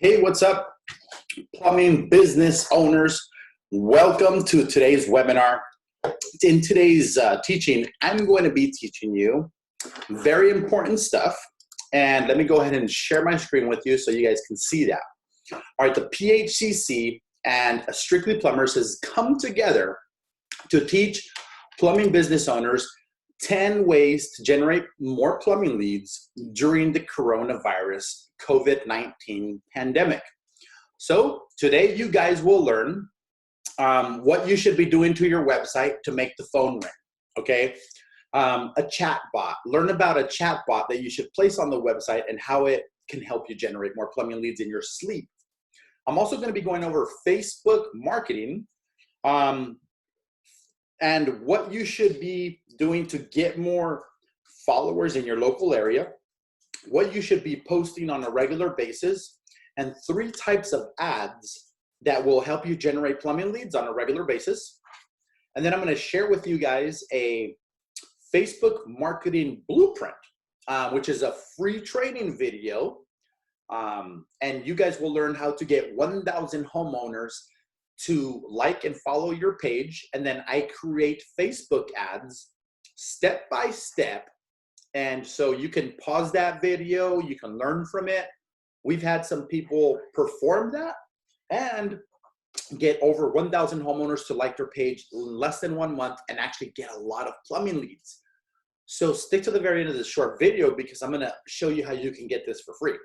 Hey, what's up, plumbing business owners? Welcome to today's webinar. In today's teaching, I'm going to be teaching you very important stuff. And let me go ahead and share my screen with you so you guys can see that. All right, the PHCC and Strictly Plumbers has come together to teach plumbing business owners 10 ways to generate more plumbing leads during the coronavirus COVID-19 pandemic. So today you guys will learn what you should be doing to your website to make the phone ring, okay? A chat bot. Learn about a chat bot that you should place on the website and how it can help you generate more plumbing leads in your sleep. I'm also going to be going over Facebook marketing and what you should be doing to get more followers in your local area, what you should be posting on a regular basis, and 3 types of ads that will help you generate plumbing leads on a regular basis. And then I'm going to share with you guys a Facebook marketing blueprint, which is a free training video. And you guys will learn how to get 1,000 homeowners to like and follow your page. And then I create Facebook ads step by step. And so you can pause that video, you can learn from it. We've had some people perform that and get over 1,000 homeowners to like their page in less than 1 month and actually get a lot of plumbing leads. So stick to the very end of this short video because I'm going to show you how you can get this for free.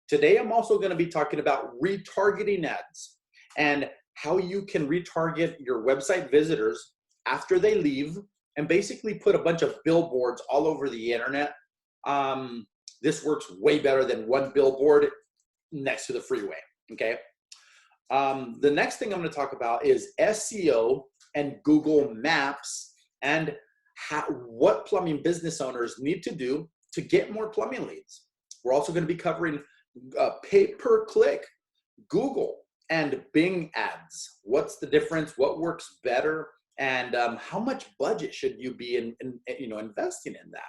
Today, I'm also going to be talking about retargeting ads and how you can retarget your website visitors after they leave and basically put a bunch of billboards all over the internet. This works way better than one billboard next to the freeway, okay? The next thing I'm going to talk about is SEO and Google Maps and what plumbing business owners need to do to get more plumbing leads. We're also going to be covering pay-per-click, Google, and Bing ads. What's the difference? What works better? And how much budget should you be investing in that?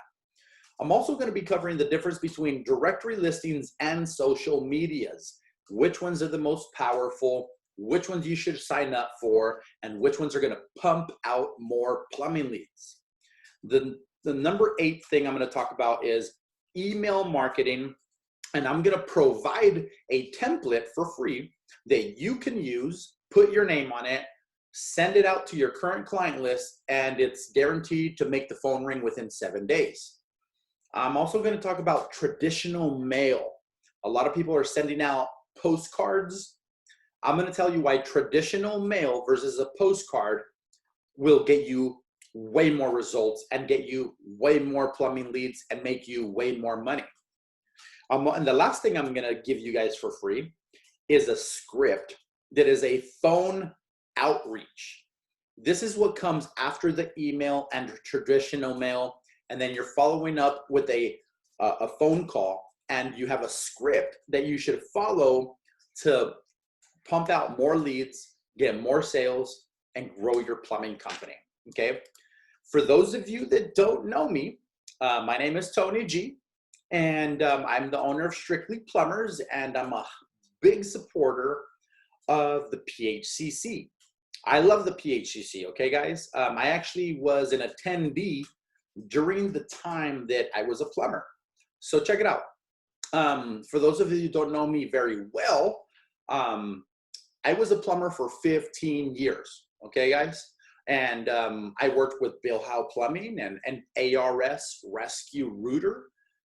I'm also going to be covering the difference between directory listings and social medias. Which ones are the most powerful? Which ones you should sign up for? And which ones are going to pump out more plumbing leads? The number 8 thing I'm going to talk about is email marketing. And I'm going to provide a template for free that you can use, put your name on it, send it out to your current client list, and it's guaranteed to make the phone ring within 7 days. I'm also going to talk about traditional mail. A lot of people are sending out postcards. I'm going to tell you why traditional mail versus a postcard will get you way more results and get you way more plumbing leads and make you way more money. And the last thing I'm going to give you guys for free is a script that is a phone outreach. This is what comes after the email and traditional mail, and then you're following up with a phone call, and you have a script that you should follow to pump out more leads, get more sales, and grow your plumbing company, okay? For those of you that don't know me, my name is Tony G. And I'm the owner of Strictly Plumbers, and I'm a big supporter of the PHCC. I love the PHCC, okay, guys? I actually was an attendee during the time that I was a plumber. So check it out. For those of you who don't know me very well, I was a plumber for 15 years, okay, guys? And I worked with Bill Howe Plumbing and ARS Rescue Rooter.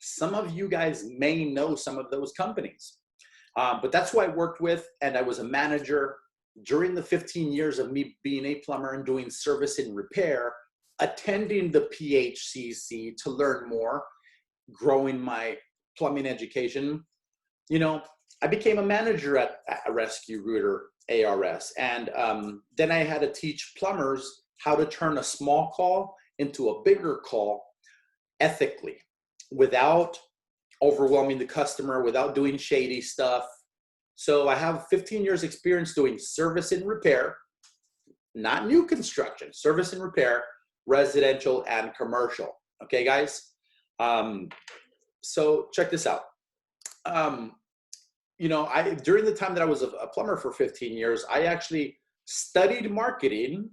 Some of you guys may know some of those companies, but that's who I worked with, and I was a manager during the 15 years of me being a plumber and doing service and repair, attending the PHCC to learn more, growing my plumbing education. You know, I became a manager at Rescue Rooter ARS, and then I had to teach plumbers how to turn a small call into a bigger call ethically, without overwhelming the customer, without doing shady stuff. So I have 15 years experience doing service and repair, not new construction, service and repair, residential and commercial. Okay, guys? So check this out. during the time that I was a plumber for 15 years, I actually studied marketing,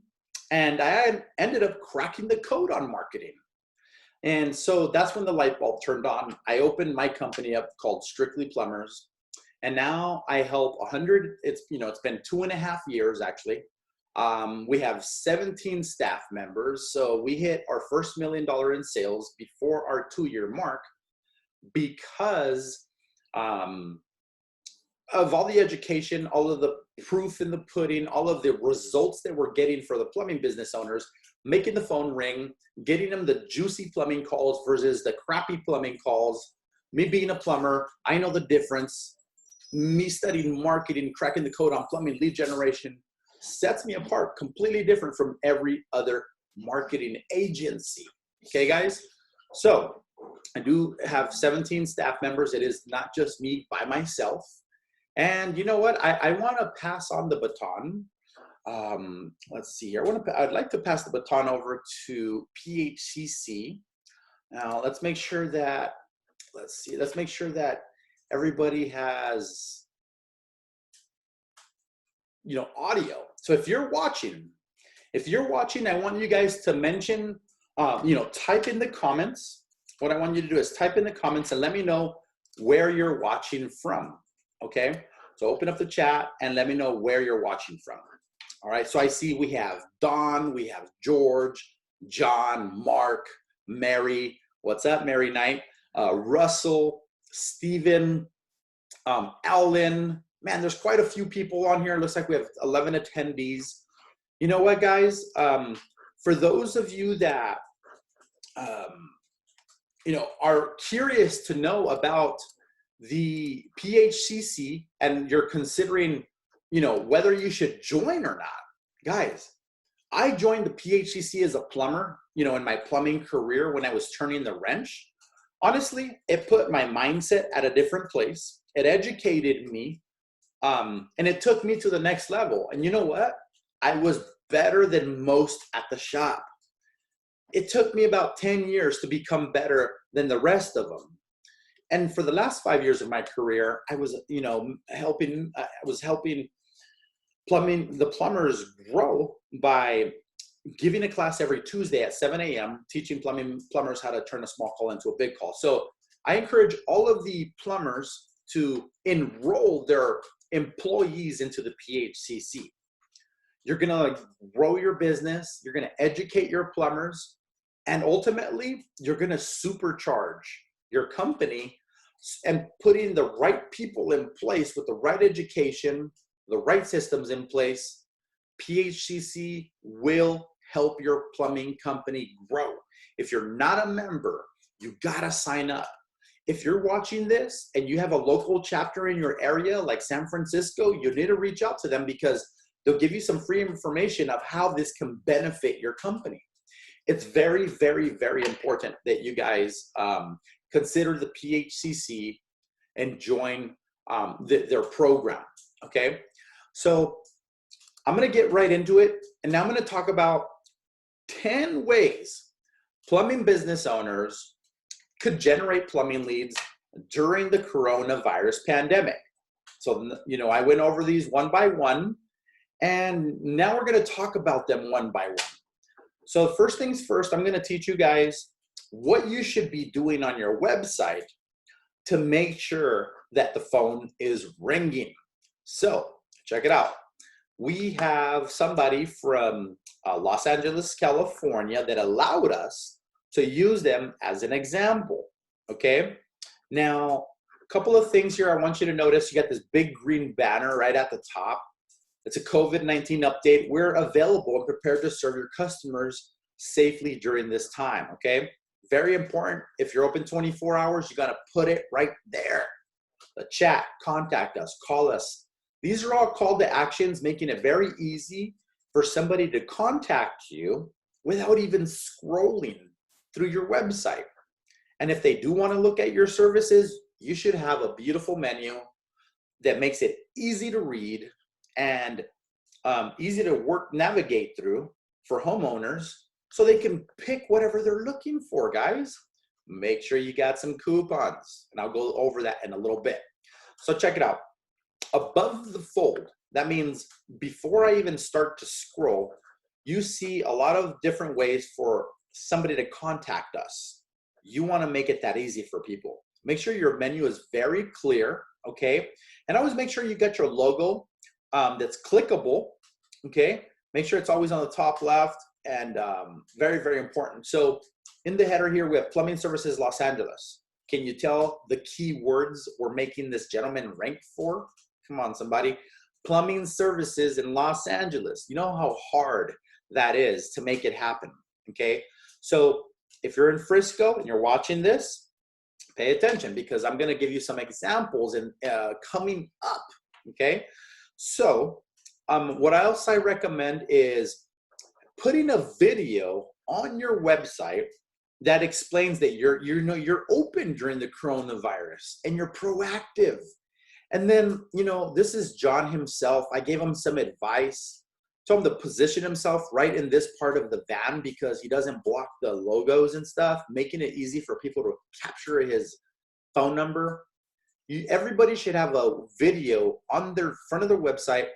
and I ended up cracking the code on marketing. And so that's when the light bulb turned on. I opened my company up called Strictly Plumbers. And now I help 100, it's been 2.5 years actually. We have 17 staff members. So we hit our first $1 million in sales before our 2-year mark because of all the education, all of the proof in the pudding, all of the results that we're getting for the plumbing business owners, making the phone ring, getting them the juicy plumbing calls versus the crappy plumbing calls. Me being a plumber, I know the difference. Me studying marketing, cracking the code on plumbing lead generation sets me apart, completely different from every other marketing agency. Okay, guys? So I do have 17 staff members. It is not just me by myself. And you know what? I want to pass on the baton. Let's see here. I'd like to pass the baton over to PHCC. Now let's make sure that everybody has, audio. So if you're watching, I want you guys to mention, type in the comments. What I want you to do is type in the comments and let me know where you're watching from. Okay, so open up the chat and let me know where you're watching from. All right, so I see we have Don, we have George, John, Mark, Mary. What's up, Mary Knight? Russell, Stephen, Alan. Man, there's quite a few people on here. It looks like we have 11 attendees. You know what, guys? For those of you that, are curious to know about the PHCC and you're considering, whether you should join or not, guys, I joined the PHCC as a plumber, in my plumbing career when I was turning the wrench. Honestly, it put my mindset at a different place. It educated me, and it took me to the next level. And you know what? I was better than most at the shop. It took me about 10 years to become better than the rest of them. And for the last 5 years of my career, I was, helping the plumbers grow by giving a class every Tuesday at 7 a.m., teaching plumbers how to turn a small call into a big call. So I encourage all of the plumbers to enroll their employees into the PHCC. You're gonna grow your business, you're gonna educate your plumbers, and ultimately, you're gonna supercharge your company and putting the right people in place with the right education, the right systems in place. PHCC will help your plumbing company grow. If you're not a member, you gotta sign up. If you're watching this and you have a local chapter in your area like San Francisco, you need to reach out to them because they'll give you some free information of how this can benefit your company. It's very, very, very important that you guys consider the PHCC and join their program, okay? So I'm gonna get right into it, and now I'm gonna talk about 10 ways plumbing business owners could generate plumbing leads during the coronavirus pandemic. So, I went over these one by one, and now we're gonna talk about them one by one. So first things first, I'm gonna teach you guys what you should be doing on your website to make sure that the phone is ringing. So check it out. We have somebody from Los Angeles, California that allowed us to use them as an example, okay? Now, a couple of things here I want you to notice. You got this big green banner right at the top. It's a COVID-19 update. We're available and prepared to serve your customers safely during this time, okay? Very important. If you're open 24 hours, you gotta put it right there. The chat, contact us, call us. These are all call to actions, making it very easy for somebody to contact you without even scrolling through your website. And if they do wanna look at your services, you should have a beautiful menu that makes it easy to read and easy to navigate through for homeowners so they can pick whatever they're looking for, guys. Make sure you got some coupons, and I'll go over that in a little bit. So check it out. above the fold, that means before I even start to scroll, you see a lot of different ways for somebody to contact us. You want to make it that easy for people. Make sure your menu is very clear, okay? And always make sure you get your logo that's clickable, okay? Make sure it's always on the top left, and very, very important. So in the header here, we have Plumbing Services Los Angeles. Can you tell the key words we're making this gentleman rank for? Come on, somebody. Plumbing Services in Los Angeles. You know how hard that is to make it happen, okay? So if you're in Frisco and you're watching this, pay attention, because I'm going to give you some examples in coming up, okay? So what else I recommend is putting a video on your website that explains that you're open during the coronavirus and you're proactive. And then, this is John himself. I gave him some advice. Told him to position himself right in this part of the van because he doesn't block the logos and stuff, making it easy for people to capture his phone number. Everybody should have a video on their front of their website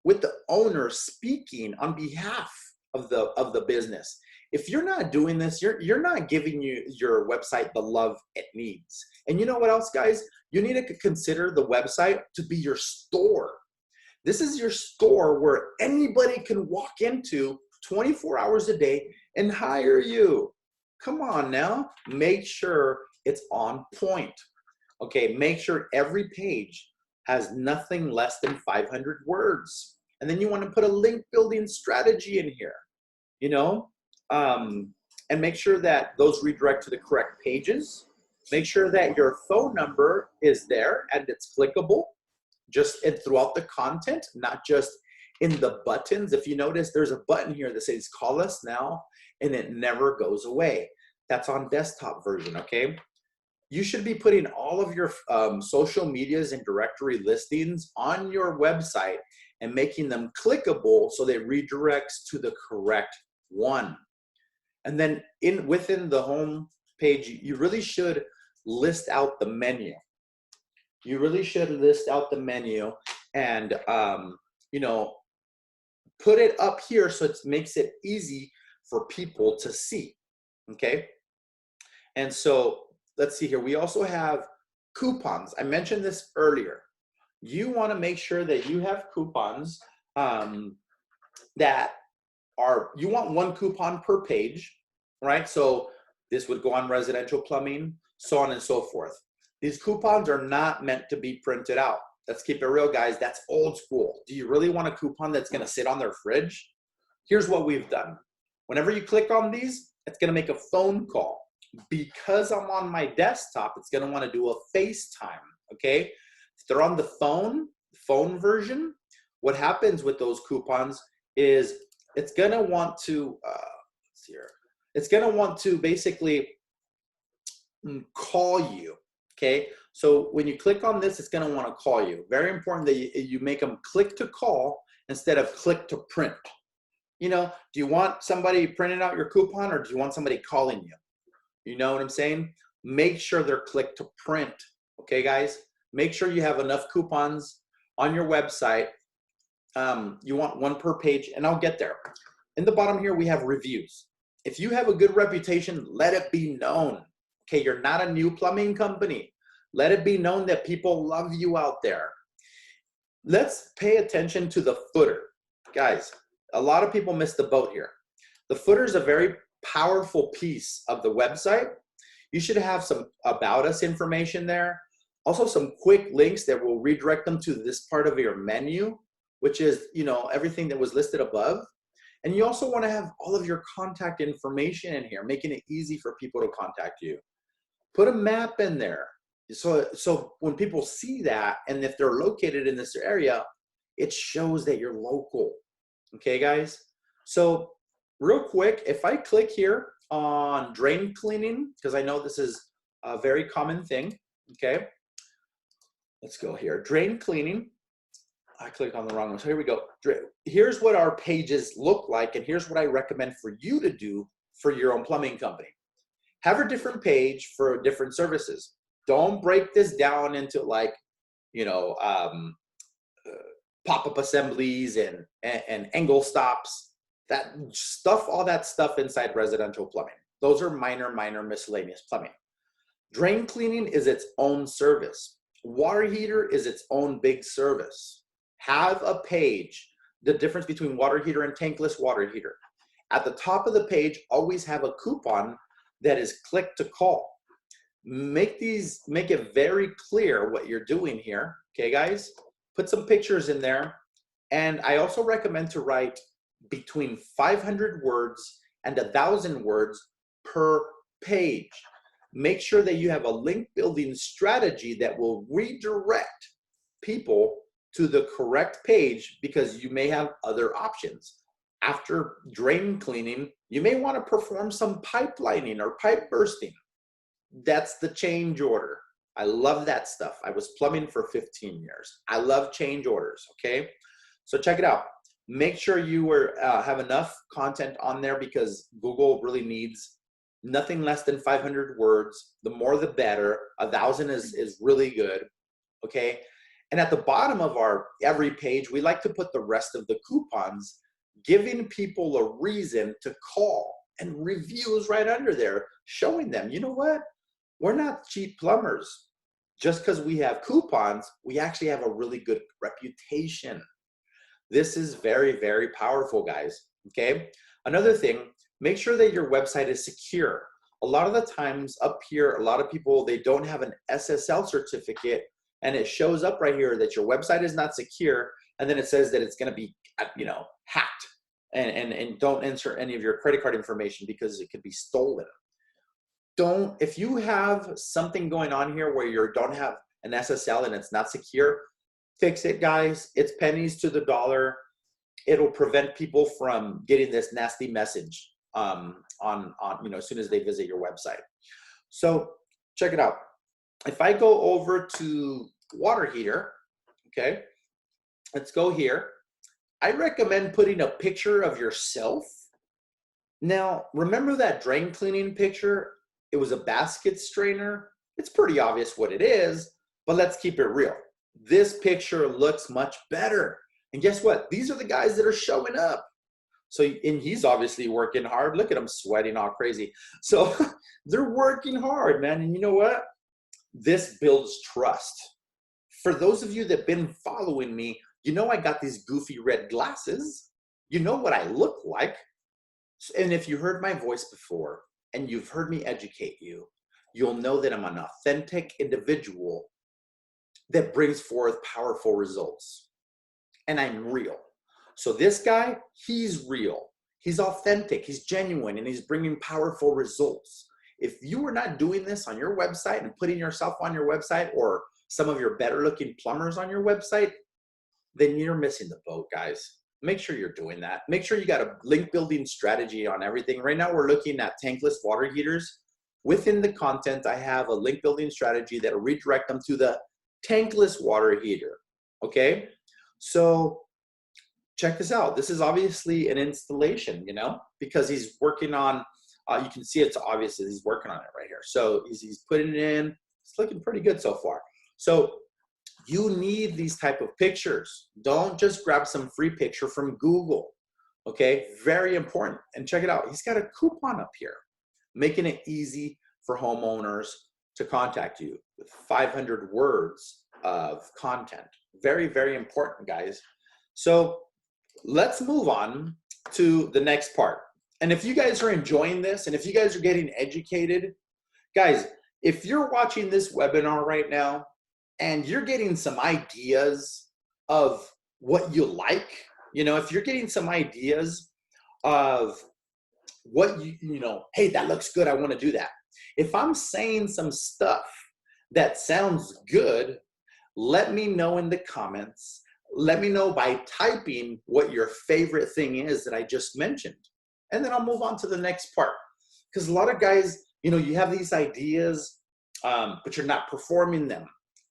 with the owner speaking on behalf of the business. If you're not doing this, you're not giving your website the love it needs. And you know what else, guys? You need to consider the website to be your store. This is your store where anybody can walk into 24 hours a day and hire you. Come on now, make sure it's on point. Okay, make sure every page has nothing less than 500 words. And then you want to put a link building strategy in here, and make sure that those redirect to the correct pages. Make sure that your phone number is there and it's clickable just throughout the content, not just in the buttons. If you notice, there's a button here that says call us now, and it never goes away. That's on desktop version, okay? You should be putting all of your social medias and directory listings on your website and making them clickable so they redirects to the correct one. And then within the home page, you really should list out the menu. You really should list out the menu and, put it up here so it makes it easy for people to see, okay? And so let's see here. We also have coupons. I mentioned this earlier. You want to make sure that you have coupons that you want one coupon per page, right? So this would go on residential plumbing, so on and so forth. These coupons are not meant to be printed out. Let's keep it real, guys. That's old school. Do you really want a coupon that's going to sit on their fridge? Here's what we've done. Whenever you click on these, it's going to make a phone call. Because I'm on my desktop, it's going to want to do a FaceTime, okay? If they're on the phone version, what happens with those coupons is it's going to want to, let's see here. It's going to want to basically call you, okay? So when you click on this, it's going to want to call you. Very important that you make them click to call instead of click to print. Do you want somebody printing out your coupon or do you want somebody calling you? You know what I'm saying? Make sure they're click to print, okay, guys? Make sure you have enough coupons on your website. You want one per page, and I'll get there. In the bottom here, we have reviews. If you have a good reputation, let it be known. Okay, you're not a new plumbing company. Let it be known that people love you out there. Let's pay attention to the footer. Guys, a lot of people miss the boat here. The footer is a very powerful piece of the website. You should have some about us information there. Also some quick links that will redirect them to this part of your menu, which is, everything that was listed above. And you also want to have all of your contact information in here, making it easy for people to contact you. Put a map in there. So when people see that, and if they're located in this area, it shows that you're local. Okay, guys? So real quick, if I click here on drain cleaning, because I know this is a very common thing, okay? Let's go here, drain cleaning. I clicked on the wrong one, so here we go. Here's what our pages look like, and here's what I recommend for you to do for your own plumbing company. Have a different page for different services. Don't break this down into pop-up assemblies and angle stops, that stuff, all that stuff inside residential plumbing. Those are minor miscellaneous plumbing. Drain cleaning is its own service. Water heater is its own big service. Have a page, the difference between water heater and tankless water heater. At the top of the page, always have a coupon that is click to call. Make it very clear what you're doing here, okay guys? Put some pictures in there. And I also recommend to write between 500 words and 1,000 words per page. Make sure that you have a link building strategy that will redirect people to the correct page, because you may have other options. After drain cleaning, you may want to perform some pipelining or pipe bursting. That's the change order. I love that stuff. I was plumbing for 15 years. I love change orders, okay? So check it out. Make sure you have enough content on there, because Google really needs nothing less than 500 words. The more the better. 1,000 is really good, okay? And at the bottom of every page, we like to put the rest of the coupons, giving people a reason to call, and reviews right under there, showing them, you know what? We're not cheap plumbers. Just because we have coupons, we actually have a really good reputation. This is very, very powerful, guys, okay? Another thing, make sure that your website is secure. A lot of the times up here, a lot of people, they don't have an SSL certificate, and it shows up right here that your website is not secure, and then it says that it's gonna be, hacked, and don't insert any of your credit card information because it could be stolen. If you have something going on here where you don't have an SSL and it's not secure, fix it, guys. It's pennies to the dollar. It'll prevent people from getting this nasty message as soon as they visit your website. So check it out. If I go over to water heater, okay, let's go here. I recommend putting a picture of yourself. Now, remember that drain cleaning picture? It was a basket strainer. It's pretty obvious what it is, but let's keep it real. This picture looks much better. And guess what? These are the guys that are showing up. So, and he's obviously working hard. Look at him sweating all crazy. So they're working hard, man. And you know what? This builds trust. For those of you that have been following me, you know I got these goofy red glasses. You know what I look like. And if you heard my voice before, and you've heard me educate you, you'll know that I'm an authentic individual that brings forth powerful results. And I'm real. So this guy, he's real. He's authentic, he's genuine, and he's bringing powerful results. If you are not doing this on your website and putting yourself on your website, or some of your better looking plumbers on your website, then you're missing the boat, guys. Make sure you're doing that. Make sure you got a link building strategy on everything. Right now, we're looking at tankless water heaters. Within the content, I have a link building strategy that will redirect them to the tankless water heater, okay? So check this out. This is obviously an installation, because he's working on, you can see it's obvious that he's working on it right here. So he's putting it in. It's looking pretty good so far. So you need these type of pictures. Don't just grab some free picture from Google, okay? Very important. And check it out. He's got a coupon up here, making it easy for homeowners to contact you with 500 words of content. Very, very important, guys. So let's move on to the next part. And if you guys are enjoying this, and if you guys are getting educated, guys, if you're watching this webinar right now, and you're getting some ideas of what you like, if you're getting some ideas of what hey, that looks good, I want to do that. If I'm saying some stuff that sounds good, let me know in the comments. Let me know by typing what your favorite thing is that I just mentioned. And then I'll move on to the next part. Because a lot of guys, you have these ideas, but you're not performing them.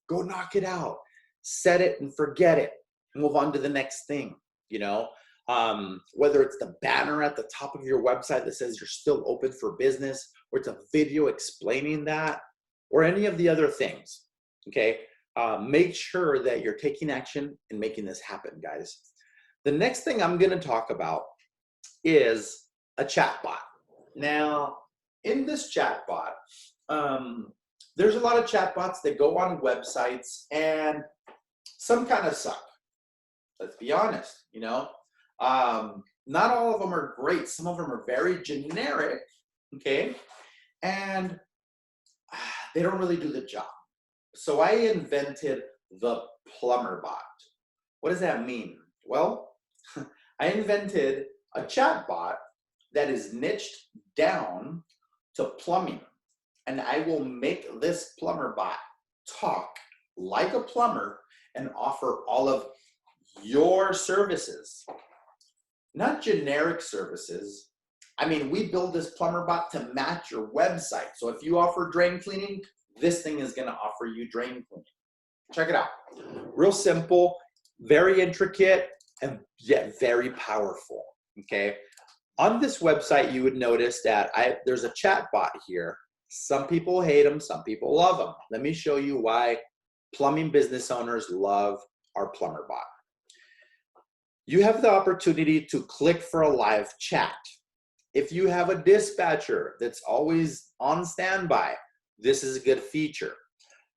Go knock it out, set it and forget it, move on to the next thing, whether it's the banner at the top of your website that says you're still open for business, or it's a video explaining that, or any of the other things, okay? Make sure that you're taking action and making this happen, guys. The next thing I'm going to talk about is a chatbot. Now, in this chatbot, there's a lot of chatbots that go on websites and some kind of suck. Let's be honest, you know. Not all of them are great. Some of them are very generic, okay? And they don't really do the job. So I invented the plumber bot. What does that mean? Well, I invented a chat bot that is niched down to plumbing. And I will make this plumber bot talk like a plumber and offer all of your services. Not generic services. I mean, we build this plumber bot to match your website. So if you offer drain cleaning, this thing is gonna offer you drain cleaning. Check it out. Real simple, very intricate, and yet very powerful, okay? On this website, you would notice that there's a chat bot here. Some people hate them, some people love them. Let me show you why plumbing business owners love our plumber bot. You have the opportunity to click for a live chat. If you have a dispatcher that's always on standby, this is a good feature.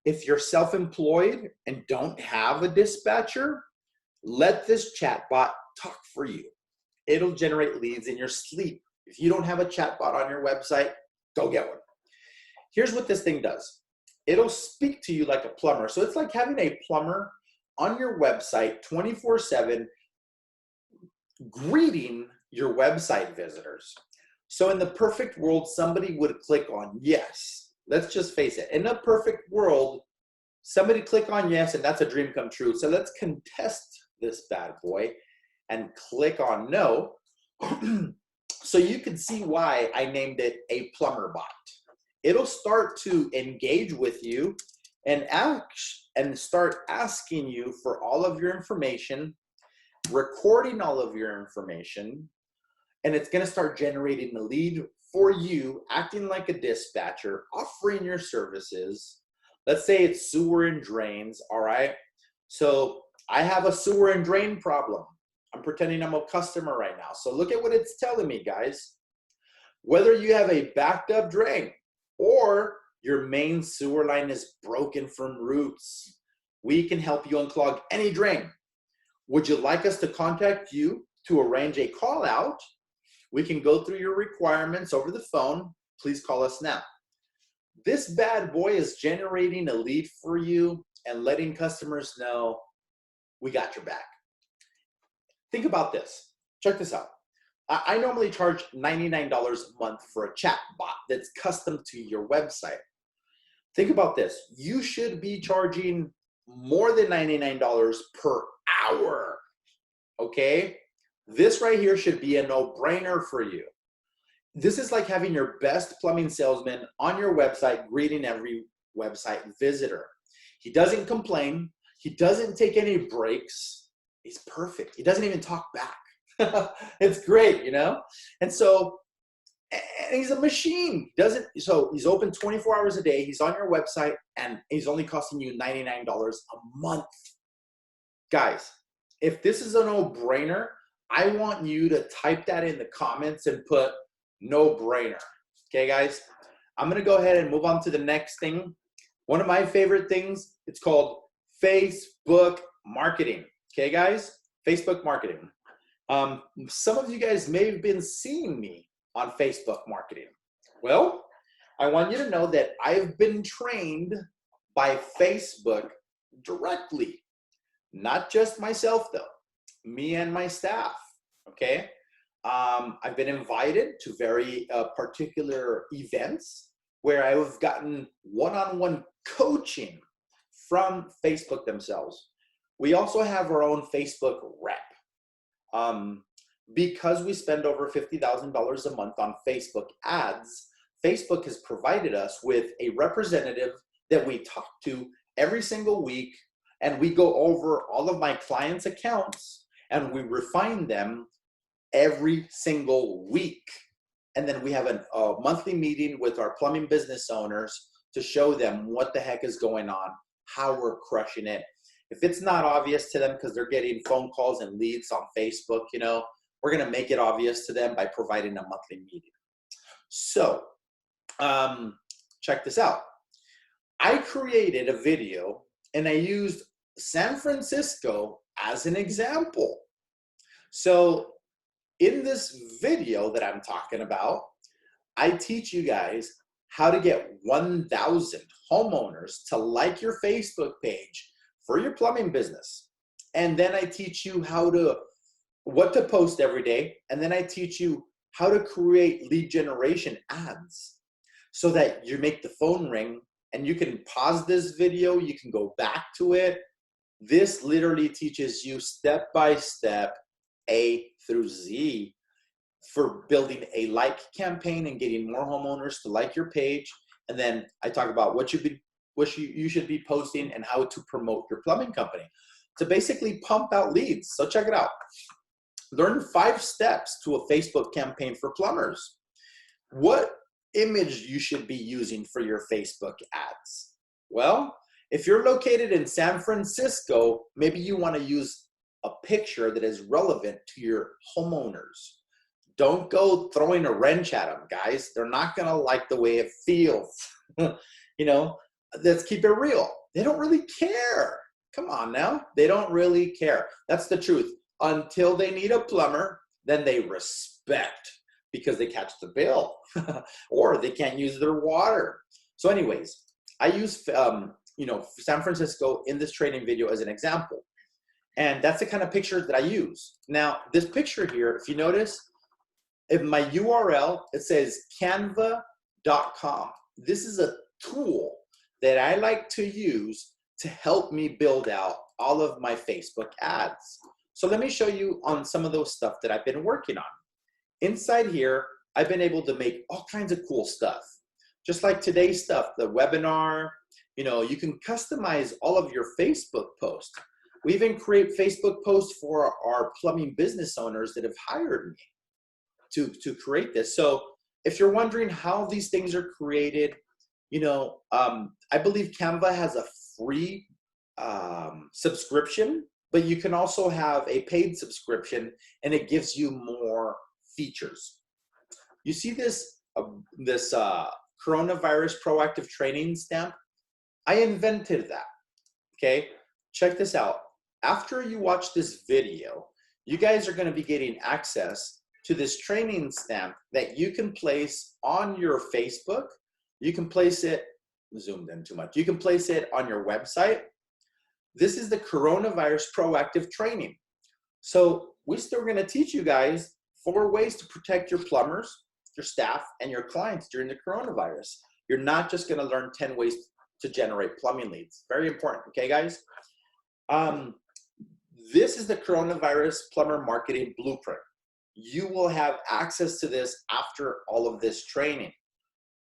If you're self-employed and don't have a dispatcher, let this chatbot talk for you. It'll generate leads in your sleep. If you don't have a chatbot on your website, go get one. Here's what this thing does. It'll speak to you like a plumber. So it's like having a plumber on your website 24/7 greeting your website visitors. So in the perfect world, somebody would click on yes. Let's just face it. In a perfect world, somebody click on yes, and that's a dream come true. So let's contest this bad boy and click on no. So you can see why I named it a plumber bot. It'll start to engage with you and start asking you for all of your information, recording all of your information, and it's going to start generating a lead for you, acting like a dispatcher, offering your services. Let's say it's sewer and drains, all right? So I have a sewer and drain problem. I'm pretending I'm a customer right now. So look at what it's telling me, guys. Whether you have a backed up drain or your main sewer line is broken from roots, we can help you unclog any drain. Would you like us to contact you to arrange a call out? We can go through your requirements over the phone. Please call us now. This bad boy is generating a lead for you and letting customers know we got your back. Think about this. Check this out. I normally charge $99 a month for a chat bot that's custom to your website. Think about this. You should be charging more than $99 per hour, okay? This right here should be a no-brainer for you. This is like having your best plumbing salesman on your website greeting every website visitor. He doesn't complain. He doesn't take any breaks. He's perfect. He doesn't even talk back. It's great, you know? And so, and he's a machine. So he's open 24 hours a day. He's on your website and he's only costing you $99 a month. Guys, if this is a no-brainer, I want you to type that in the comments and put no-brainer. Okay, guys? I'm going to go ahead and move on to the next thing. One of my favorite things, it's called Facebook marketing. Okay, guys? Facebook marketing. Some of you guys may have been seeing me on Facebook marketing. Well, I want you to know that I've been trained by Facebook directly. Not just myself, though. Me and my staff, okay? I've been invited to very particular events where I've gotten one-on-one coaching from Facebook themselves. We also have our own Facebook rep. Because we spend over $50,000 a month on Facebook ads, Facebook has provided us with a representative that we talk to every single week, and we go over all of my clients' accounts and we refine them every single week. And then we have a monthly meeting with our plumbing business owners to show them what the heck is going on how we're crushing it. If it's not obvious to them because they're getting phone calls and leads on Facebook, you know, we're going to make it obvious to them by providing a monthly meeting. So check this out. I created a video and I used San Francisco as an example. So in this video that I'm talking about, I teach you guys how to get 1,000 homeowners to like your Facebook page for your plumbing business. And then I teach you what to post every day. And then I teach you how to create lead generation ads so that you make the phone ring, and you can pause this video, you can go back to it. This literally teaches you step by step, A through Z, for building a like campaign and getting more homeowners to like your page. And then I talk about what you should be posting and how to promote your plumbing company to basically pump out leads. So check it out. Learn 5 steps to a Facebook campaign for plumbers. What image you should be using for your Facebook ads? Well, if you're located in San Francisco, maybe you want to use a picture that is relevant to your homeowners. Don't go throwing a wrench at them, guys. They're not going to like the way it feels. You know, let's keep it real. They don't really care. Come on now. They don't really care. That's the truth. Until they need a plumber, then they respect because they catch the bill or they can't use their water. So anyways, I use San Francisco in this training video as an example. And that's the kind of picture that I use. Now, this picture here, if you notice, in my URL, it says canva.com. This is a tool that I like to use to help me build out all of my Facebook ads. So let me show you on some of those stuff that I've been working on. Inside here, I've been able to make all kinds of cool stuff. Just like today's stuff, the webinar, you know, you can customize all of your Facebook posts. We even create Facebook posts for our plumbing business owners that have hired me to create this. So if you're wondering how these things are created, you know, I believe Canva has a free subscription, but you can also have a paid subscription and it gives you more features. You see this coronavirus proactive training stamp? I invented that, okay? Check this out. After you watch this video, you guys are gonna be getting access to this training stamp that you can place on your Facebook. You can place it, zoomed in too much. You can place it on your website. This is the coronavirus proactive training. So we're still gonna teach you guys 4 ways to protect your plumbers, your staff, and your clients during the coronavirus. You're not just gonna learn 10 ways to generate plumbing leads. Very important, okay guys? This is the coronavirus plumber marketing blueprint. You will have access to this after all of this training.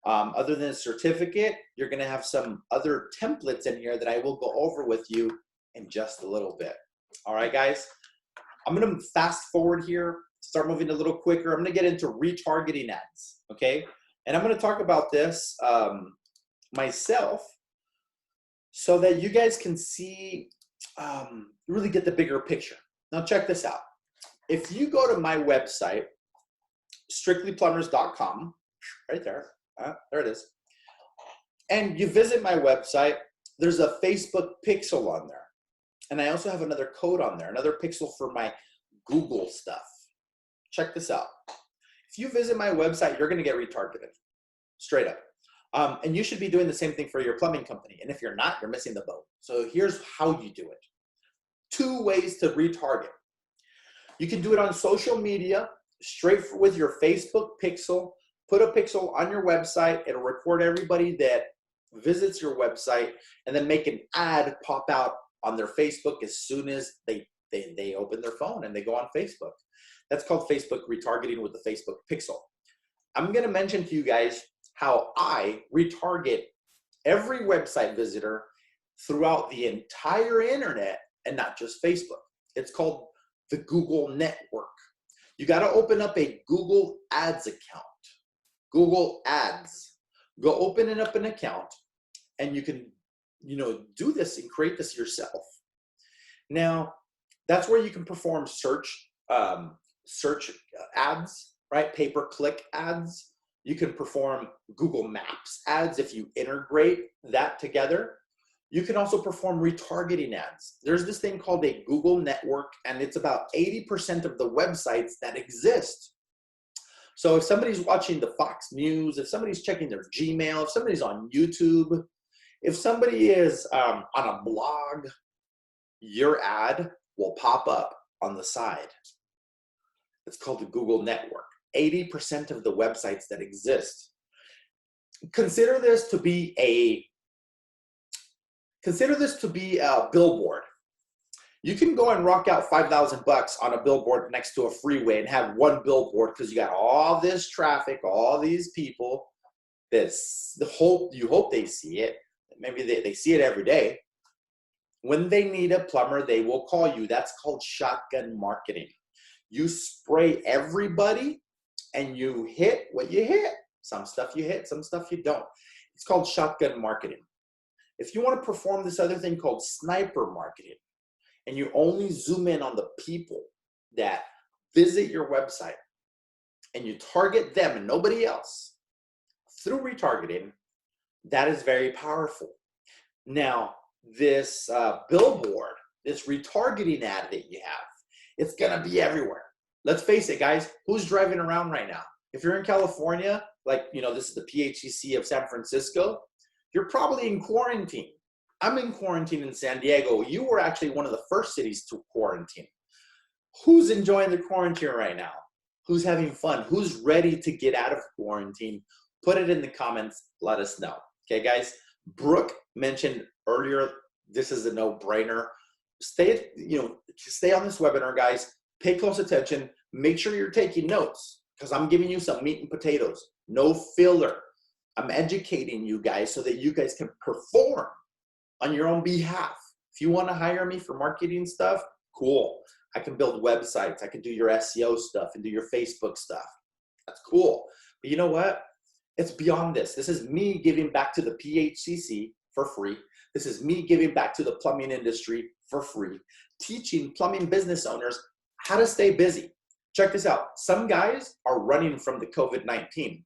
Other than a certificate, you're gonna have some other templates in here that I will go over with you in just a little bit. All right, guys? I'm gonna fast forward here, start moving a little quicker. I'm gonna get into retargeting ads, okay? And I'm gonna talk about this myself so that you guys can see, really get the bigger picture. Now check this out. If you go to my website, strictlyplumbers.com, right there, there it is, and you visit my website, there's a Facebook pixel on there. And I also have another code on there, another pixel for my Google stuff. Check this out. If you visit my website, you're gonna get retargeted, straight up. And you should be doing the same thing for your plumbing company. And if you're not, you're missing the boat. So here's how you do it. 2 ways to retarget. You can do it on social media, straight with your Facebook pixel. Put a pixel on your website. It'll record everybody that visits your website, and then make an ad pop out on their Facebook as soon as they open their phone and they go on Facebook. That's called Facebook retargeting with the Facebook pixel. I'm gonna mention to you guys how I retarget every website visitor throughout the entire internet and not just Facebook. It's called the Google Network. You got to open up a Google Ads account. Google Ads. Go open it up an account, and you can do this and create this yourself. Now, that's where you can perform search ads, right? Pay-per-click ads. You can perform Google Maps ads if you integrate that together. You can also perform retargeting ads. There's this thing called a Google network, and it's about 80% of the websites that exist. So if somebody's watching the Fox News, if somebody's checking their Gmail, if somebody's on YouTube, if somebody is on a blog, your ad will pop up on the side. It's called the Google network. 80% of the websites that exist. Consider this to be a billboard. You can go and rock out $5,000 on a billboard next to a freeway and have one billboard because you got all this traffic, all these people. You hope they see it. Maybe they see it every day. When they need a plumber, they will call you. That's called shotgun marketing. You spray everybody and you hit what you hit. Some stuff you hit, some stuff you don't. It's called shotgun marketing. If you want to perform this other thing called sniper marketing, and you only zoom in on the people that visit your website, and you target them and nobody else through retargeting, that is very powerful. Now, this billboard, this retargeting ad that you have, it's gonna be everywhere. Let's face it, guys, who's driving around right now? If you're in California, like, this is the PHEC of San Francisco, you're probably in quarantine. I'm in quarantine in San Diego. You were actually one of the first cities to quarantine. Who's enjoying the quarantine right now? Who's having fun? Who's ready to get out of quarantine? Put it in the comments. Let us know. Okay, guys? Brooke mentioned earlier, this is a no-brainer. Stay on this webinar, guys. Pay close attention. Make sure you're taking notes because I'm giving you some meat and potatoes. No filler. I'm educating you guys so that you guys can perform on your own behalf. If you want to hire me for marketing stuff, cool. I can build websites. I can do your SEO stuff and do your Facebook stuff. That's cool. But you know what? It's beyond this. This is me giving back to the PHCC for free. This is me giving back to the plumbing industry for free, teaching plumbing business owners how to stay busy. Check this out. Some guys are running from the COVID-19.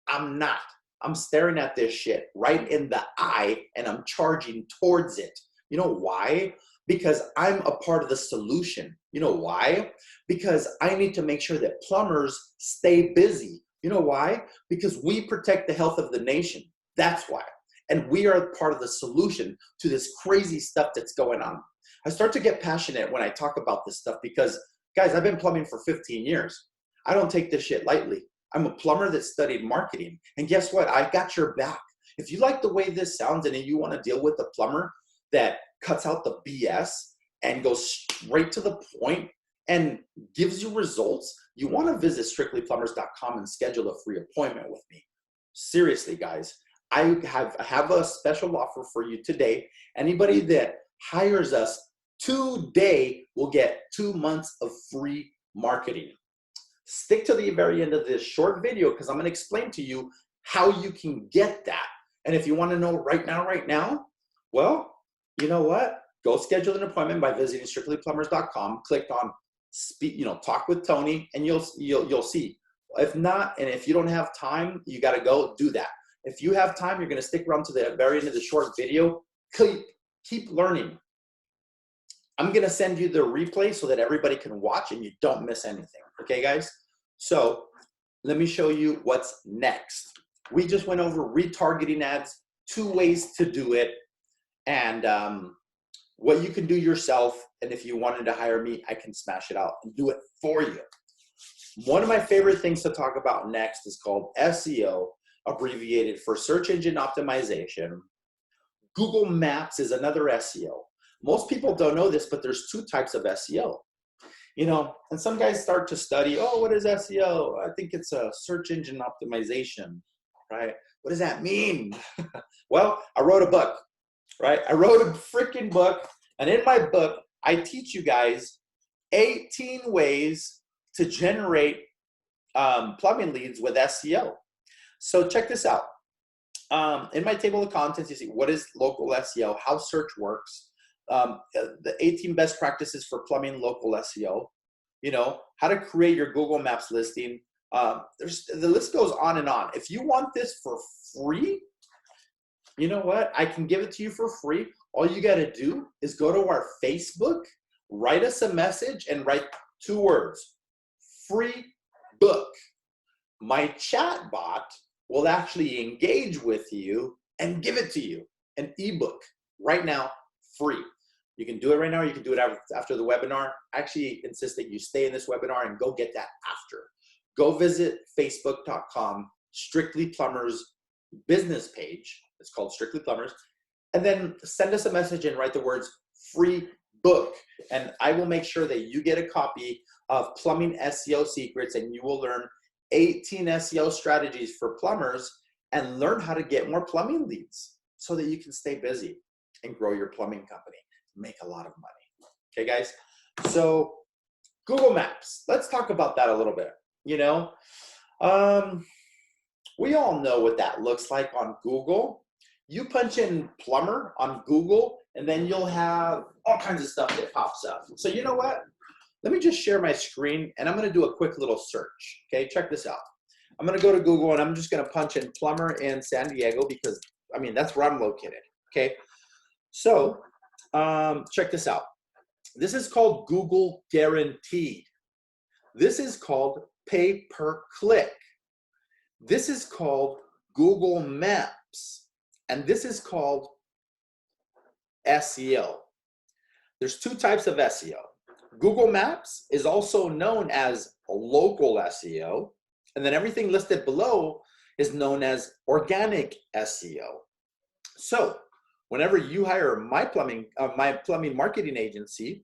I'm not. I'm staring at this shit right in the eye and I'm charging towards it. You know why? Because I'm a part of the solution. You know why? Because I need to make sure that plumbers stay busy. You know why? Because we protect the health of the nation. That's why. And we are part of the solution to this crazy stuff that's going on. I start to get passionate when I talk about this stuff because, guys, I've been plumbing for 15 years. I don't take this shit lightly. I'm a plumber that studied marketing. And guess what? I got your back. If you like the way this sounds and you want to deal with a plumber that cuts out the BS and goes straight to the point and gives you results, you want to visit strictlyplumbers.com and schedule a free appointment with me. Seriously, guys, I have a special offer for you today. Anybody that hires us today will get 2 months of free marketing. Stick to the very end of this short video because I'm going to explain to you how you can get that. And if you want to know right now, well, you know what? Go schedule an appointment by visiting strictlyplumbers.com. Click on talk with Tony, and you'll see. If not, and if you don't have time, you got to go do that. If you have time, you're going to stick around to the very end of the short video. Keep learning. I'm going to send you the replay so that everybody can watch and you don't miss anything. Okay, guys? So let me show you what's next. We just went over retargeting ads, 2 ways to do it, and what you can do yourself. And if you wanted to hire me, I can smash it out and do it for you. One of my favorite things to talk about next is called SEO, abbreviated for search engine optimization. Google Maps is another SEO. Most people don't know this, but there's 2 types of SEO. And some guys start to study, oh, what is SEO? I think it's a search engine optimization, right? What does that mean? Well, I wrote a book, right? I wrote a freaking book, and in my book, I teach you guys 18 ways to generate plumbing leads with SEO. So check this out. in my table of contents, you see what is local SEO, how search works, the 18 best practices for plumbing local SEO, you know, how to create your Google Maps listing. The list goes on and on. If you want this for free, you know what? I can give it to you for free. All you got to do is go to our Facebook, write us a message, and write 2 words: free book. My chat bot will actually engage with you and give it to you, an ebook right now, free. You can do it right now, or you can do it after the webinar. I actually insist that you stay in this webinar and go get that after. Go visit facebook.com, Strictly Plumbers business page. It's called Strictly Plumbers. And then send us a message and write the words free book. And I will make sure that you get a copy of Plumbing SEO Secrets, and you will learn 18 SEO strategies for plumbers and learn how to get more plumbing leads so that you can stay busy and grow your plumbing company, make a lot of money. Okay, guys? So Google Maps, let's talk about that a little bit. You know, we all know what that looks like on Google. You punch in plumber on Google, and then you'll have all kinds of stuff that pops up. So you know what? Let me just share my screen, and I'm going to do a quick little search. Okay, check this out. I'm going to go to Google, and I'm just going to punch in plumber in San Diego because, I mean, that's where I'm located. Okay, so check this out. This is called Google Guaranteed. This is called pay per click. This is called Google Maps. And this is called SEO. There's 2 types of SEO. Google Maps is also known as local SEO. And then everything listed below is known as organic SEO. So whenever you hire my plumbing marketing agency,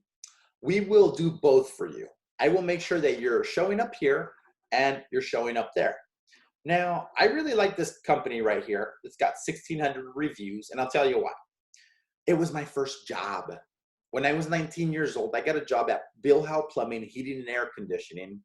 we will do both for you. I will make sure that you're showing up here and you're showing up there. Now, I really like this company right here. It's got 1,600 reviews, and I'll tell you why. It was my first job. When I was 19 years old, I got a job at Bill Howe Plumbing, Heating and Air Conditioning,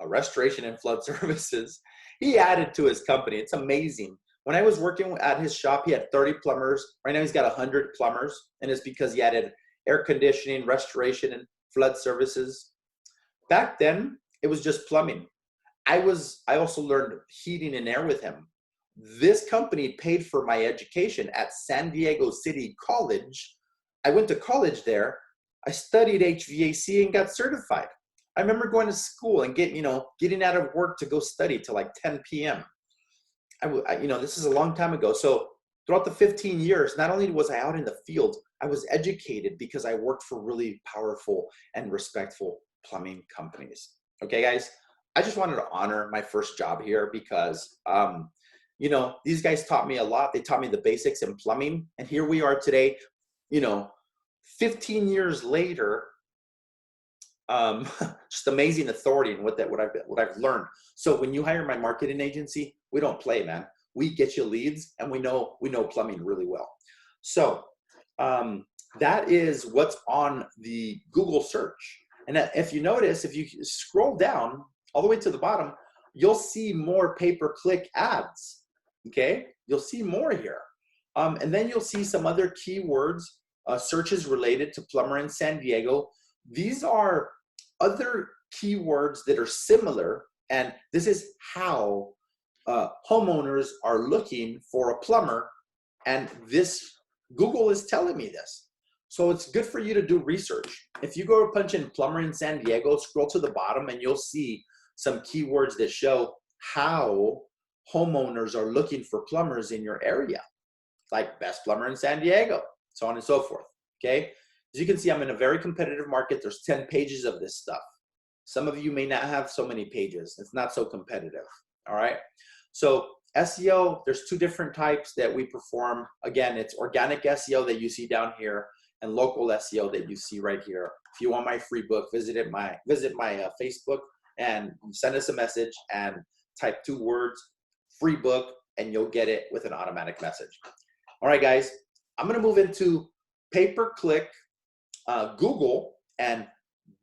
restoration and flood services. He added to his company. It's amazing. When I was working at his shop, he had 30 plumbers. Right now, he's got 100 plumbers, and it's because he added air conditioning, restoration, and flood services. Back then, it was just plumbing. I also learned heating and air with him. This company paid for my education at San Diego City College. I went to college there. I studied HVAC and got certified. I remember going to school and getting out of work to go study till like 10 p.m. This is a long time ago. So throughout the 15 years, not only was I out in the field, I was educated because I worked for really powerful and respectful plumbing companies. Okay, guys? I just wanted to honor my first job here because, these guys taught me a lot. They taught me the basics in plumbing. And here we are today, 15 years later, just amazing authority in what I've learned. So when you hire my marketing agency, we don't play, man. We get you leads, and we know plumbing really well. So that is what's on the Google search. And if you notice, if you scroll down all the way to the bottom, you'll see more pay-per-click ads, okay? You'll see more here. And then you'll see some other keywords, searches related to plumber in San Diego. These are other keywords that are similar, and this is how homeowners are looking for a plumber, and Google is telling me this. So it's good for you to do research. If you go punch in plumber in San Diego, scroll to the bottom, and you'll see some keywords that show how homeowners are looking for plumbers in your area, like best plumber in San Diego, so on and so forth, okay? As you can see, I'm in a very competitive market. There's 10 pages of this stuff. Some of you may not have so many pages. It's not so competitive, all right? So SEO, there's 2 different types that we perform. Again, it's organic SEO that you see down here and local SEO that you see right here. If you want my free book, visit my Facebook and send us a message and type 2 words, free book, and you'll get it with an automatic message. All right, guys, I'm gonna move into pay-per-click Google and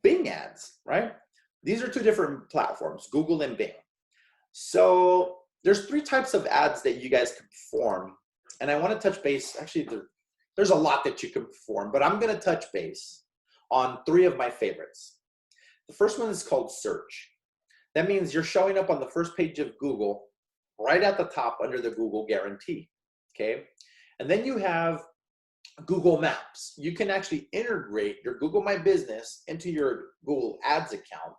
Bing ads, right? These are 2 different platforms, Google and Bing. So there's three types of ads that you guys can perform. And I want to touch base. Actually, there's a lot that you can perform, but I'm going to touch base on three of my favorites. The first one is called search. That means you're showing up on the first page of Google, right at the top under the Google guarantee, okay? And then you have Google Maps. You can actually integrate your Google My Business into your Google Ads account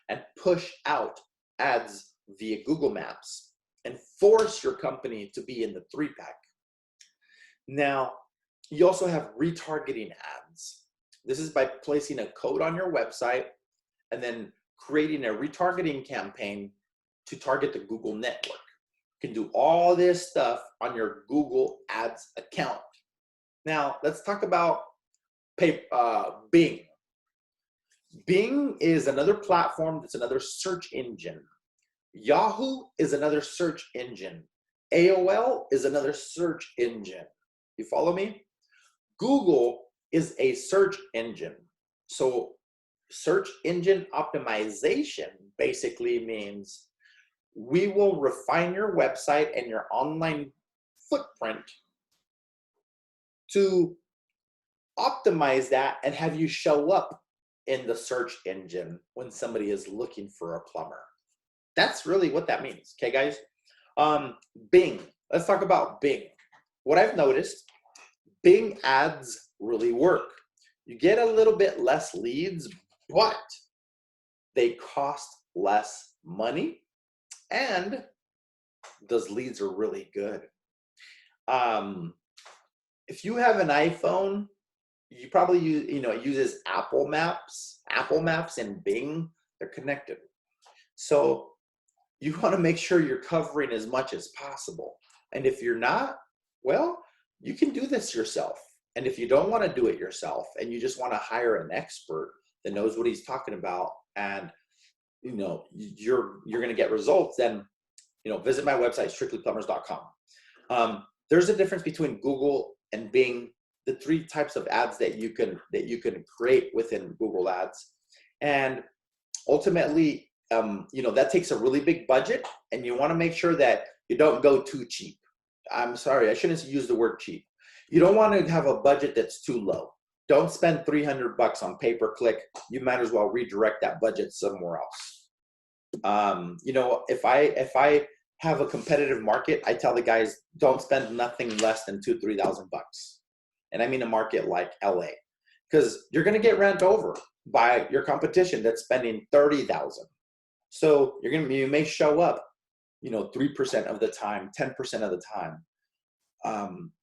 and push out ads via Google Maps and force your company to be in the 3-pack. Now, you also have retargeting ads. This is by placing a code on your website and then creating a retargeting campaign to target the Google network. You can do all this stuff on your Google Ads account. Now, let's talk about Bing. Bing is another platform that's another search engine. Yahoo is another search engine. AOL is another search engine. You follow me? Google is a search engine. So search engine optimization basically means we will refine your website and your online footprint to optimize that and have you show up in the search engine when somebody is looking for a plumber. That's really what that means, okay, guys? Bing. Let's talk about Bing. What I've noticed, Bing ads really work. You get a little bit less leads, but they cost less money, and those leads are really good. If you have an iPhone, you probably use, it uses Apple Maps. Apple Maps and Bing, they're connected. So you want to make sure you're covering as much as possible. And if you're not, well, you can do this yourself. And if you don't want to do it yourself and you just want to hire an expert that knows what he's talking about and you're going to get results, then visit my website, strictlyplumbers.com. There's a difference between Google and Bing, the three types of ads that you can create within Google Ads. And ultimately, that takes a really big budget, and you want to make sure that you don't go too cheap. I'm sorry, I shouldn't use the word cheap. You don't want to have a budget that's too low. Don't spend $300 on pay-per-click. You might as well redirect that budget somewhere else. If I have a competitive market, I tell the guys, don't spend nothing less than $2,000-3,000. And I mean a market like LA, because you're going to get ran over by your competition that's spending $30,000. So you may show up, 3% of the time, 10% of the time.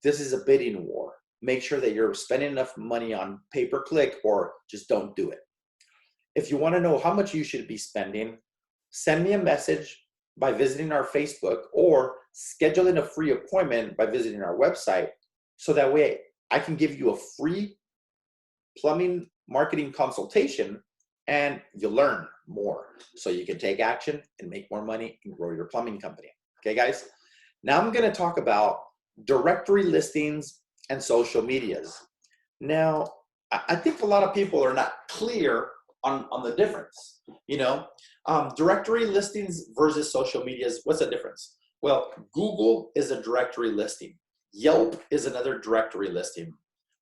This is a bidding war. Make sure that you're spending enough money on pay-per-click, or just don't do it. If you want to know how much you should be spending, send me a message by visiting our Facebook or scheduling a free appointment by visiting our website. So that way I can give you a free plumbing marketing consultation and you learn more so you can take action and make more money and grow your plumbing company. Okay, guys? Now I'm going to talk about directory listings and social medias. Now, I think a lot of people are not clear on the difference. Directory listings versus social medias, what's the difference? Well, Google is a directory listing. Yelp is another directory listing.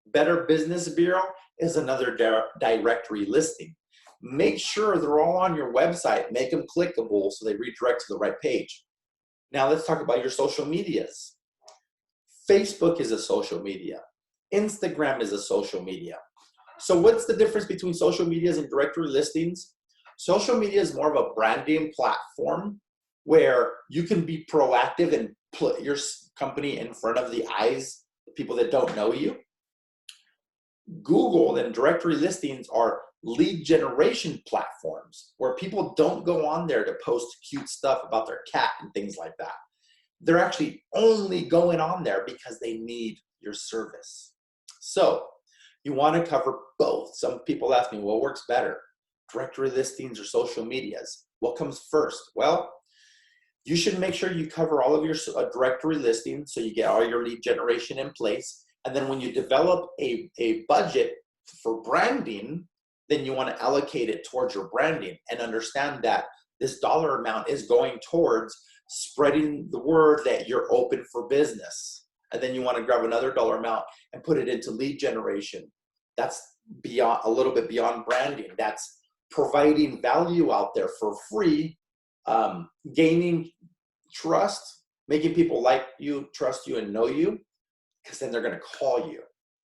Better Business Bureau is another directory listing. Make sure they're all on your website. Make them clickable so they redirect to the right page. Now let's talk about your social medias. Facebook is a social media. Instagram is a social media. So what's the difference between social medias and directory listings? Social media is more of a branding platform where you can be proactive and put your company in front of the eyes of people that don't know you. Google and directory listings are lead generation platforms where people don't go on there to post cute stuff about their cat and things like that. They're actually only going on there because they need your service. So you want to cover both. Some people ask me, what works better, directory listings or social medias? What comes first? Well, you should make sure you cover all of your directory listings so you get all your lead generation in place. And then when you develop a budget for branding, then you want to allocate it towards your branding and understand that this dollar amount is going towards spreading the word that you're open for business. And then you want to grab another dollar amount and put it into lead generation. That's beyond, a little bit beyond branding. That's providing value out there for free, gaining trust, making people like you, trust you, and know you, because then they're going to call you.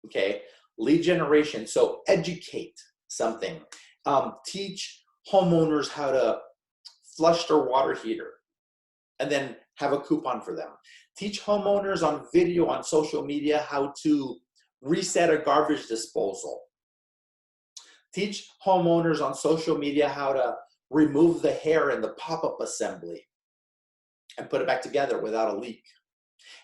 Okay, lead generation. So educate something. Teach homeowners how to flush their water heater and then have a coupon for them. Teach homeowners on video on social media how to reset a garbage disposal. Teach homeowners on social media how to remove the hair in the pop-up assembly and put it back together without a leak.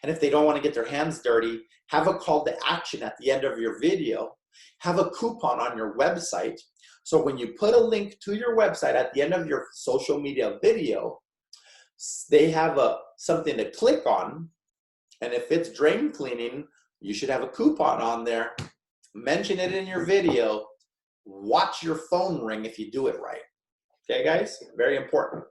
And if they don't want to get their hands dirty, have a call to action at the end of your video. Have a coupon on your website. So when you put a link to your website at the end of your social media video, they have something to click on. And if it's drain cleaning, you should have a coupon on there. Mention it in your video. Watch your phone ring if you do it right. Okay, guys? Very important.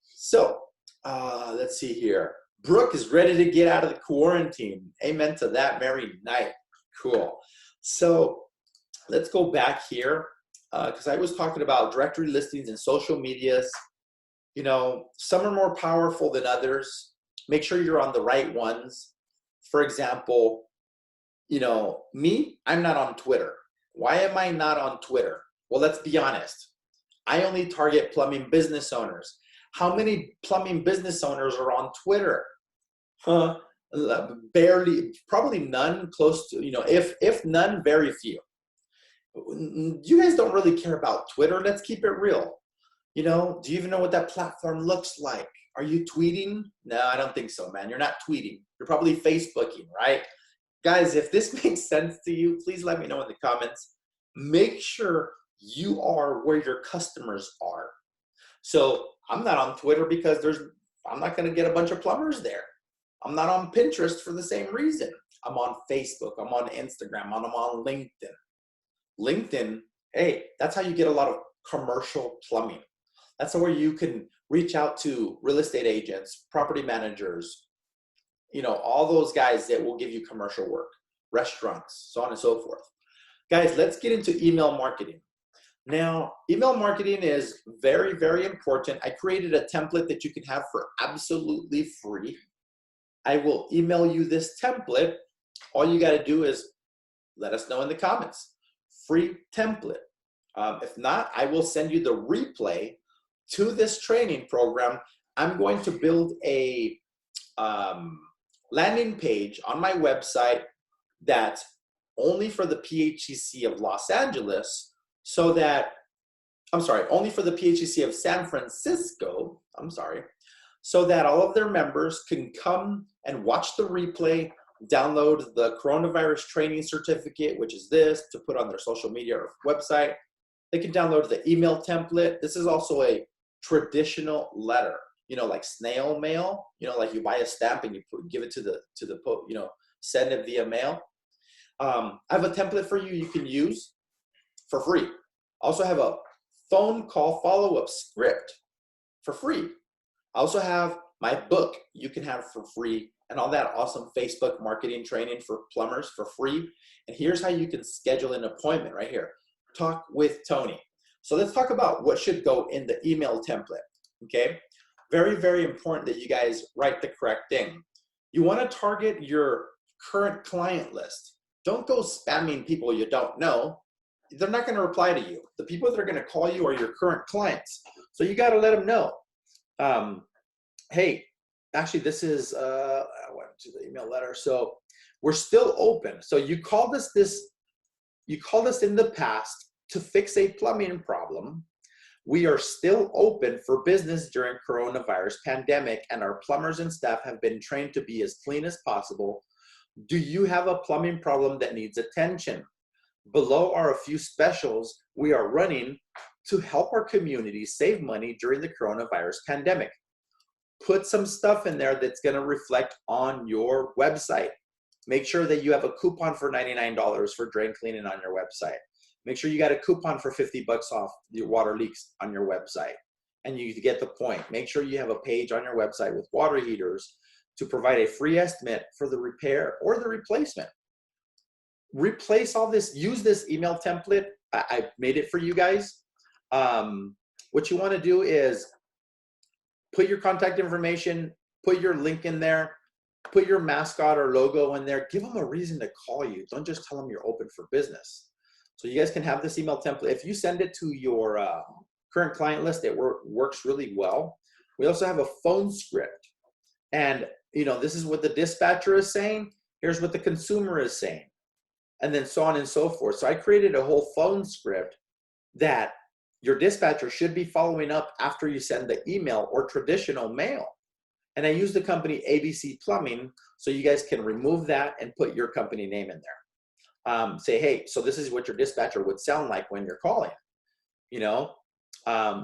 So let's see here. Brooke is ready to get out of the quarantine. Amen to that. Merry night. Cool. So let's go back here because I was talking about directory listings and social medias. You know, some are more powerful than others. Make sure you're on the right ones. For example, you know, me, I'm not on Twitter. Why am I not on Twitter? Well, let's be honest. I only target plumbing business owners. How many plumbing business owners are on Twitter? Barely, probably none, close to, you know, if none, very few. You guys don't really care about Twitter. Let's keep it real. You know, do you even know what that platform looks like? Are you tweeting? No, I don't think so, man. You're not tweeting. You're probably Facebooking, right? Guys, if this makes sense to you, please let me know in the comments. Make sure you are where your customers are. So I'm not on Twitter because I'm not going to get a bunch of plumbers there. I'm not on Pinterest for the same reason. I'm on Facebook. I'm on Instagram. I'm on LinkedIn. LinkedIn, hey, that's how you get a lot of commercial plumbing. That's where you can reach out to real estate agents, property managers, you know, all those guys that will give you commercial work, restaurants, so on and so forth. Guys, let's get into email marketing. Now, email marketing is very, very important. I created a template that you can have for absolutely free. I will email you this template. All you got to do is let us know in the comments. Free template. If not, I will send you the replay to this training program. I'm going to build a landing page on my website that's only for the PHEC of Los Angeles, so that, only for the PHEC of San Francisco, so that all of their members can come and watch the replay, download the coronavirus training certificate, which is this, to put on their social media or website. They can download the email template. This is also a traditional letter, you know, like snail mail, you know, like you buy a stamp and you give it to the, you know, send it via mail. I have a template for you can use for free. I also have a phone call follow-up script for free. I also have my book you can have for free, and all that awesome Facebook marketing training for plumbers for free. And here's how you can schedule an appointment right here. Talk with Tony. So let's talk about what should go in the email template, okay? Very, very important that you guys write the correct thing. You want to target your current client list. Don't go spamming people you don't know. They're not going to reply to you. The people that are going to call you are your current clients. So you got to let them know. Hey, actually, this is, I went to the email letter. So we're still open. So you called us in the past to fix a plumbing problem. We are still open for business during coronavirus pandemic, and our plumbers and staff have been trained to be as clean as possible. Do you have a plumbing problem that needs attention? Below are a few specials we are running to help our community save money during the coronavirus pandemic. Put some stuff in there that's going to reflect on your website. Make sure that you have a coupon for $99 for drain cleaning on your website. Make sure you got a coupon for $50 off your water leaks on your website. and you get the point. Make sure you have a page on your website with water heaters to provide a free estimate for the repair or the replacement. Replace all this, use this email template. I made it for you guys. What you want to do is put your contact information, put your link in there, put your mascot or logo in there, give them a reason to call you. Don't just tell them you're open for business. So you guys can have this email template. If you send it to your current client list, it works really well. We also have a phone script. And you know, this is what the dispatcher is saying. Here's what the consumer is saying. And then so on and so forth. So I created a whole phone script that your dispatcher should be following up after you send the email or traditional mail. And I use the company ABC Plumbing, so you guys can remove that and put your company name in there. Say, hey, so this is what your dispatcher would sound like when you're calling. You know,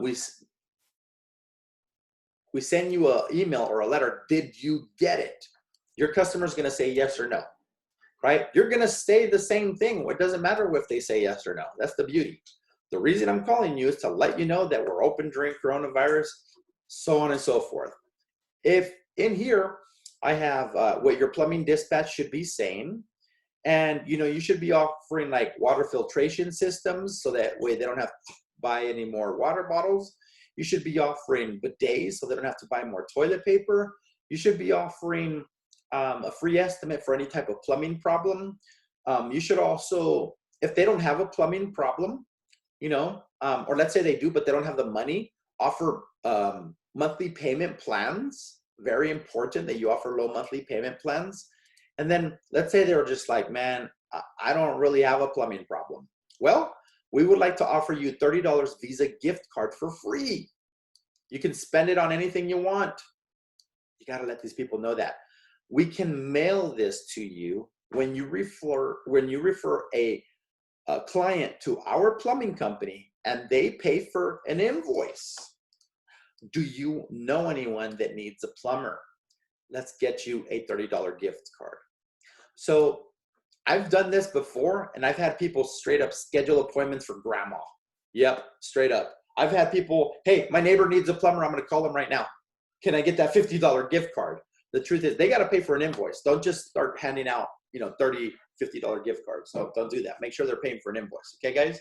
we send you an email or a letter. Did you get it? Your customer's going to say yes or no, right? You're going to say the same thing. It doesn't matter if they say yes or no. That's the beauty. The reason I'm calling you is to let you know that we're open during coronavirus, so on and so forth. If in here, I have what your plumbing dispatch should be saying, and you know, you should be offering like water filtration systems, so that way they don't have to buy any more water bottles. You should be offering bidets, so they don't have to buy more toilet paper. You should be offering a free estimate for any type of plumbing problem. You should also, if they don't have a plumbing problem, you know, or let's say they do, but they don't have the money, offer monthly payment plans. Very important that you offer low monthly payment plans. And then let's say they're just like, man, I don't really have a plumbing problem. Well, we would like to offer you $30 Visa gift card for free. You can spend it on anything you want. You got to let these people know that. We can mail this to you when you refer a client to our plumbing company and they pay for an invoice. Do you know anyone that needs a plumber? Let's get you a $30 gift card. So I've done this before, and I've had people straight up schedule appointments for grandma. Yep, straight up. I've had people, hey, my neighbor needs a plumber. I'm going to call him right now. Can I get that $50 gift card? The truth is they got to pay for an invoice. Don't just start handing out, you know, $30, $50 gift cards. So don't do that. Make sure they're paying for an invoice. Okay, guys?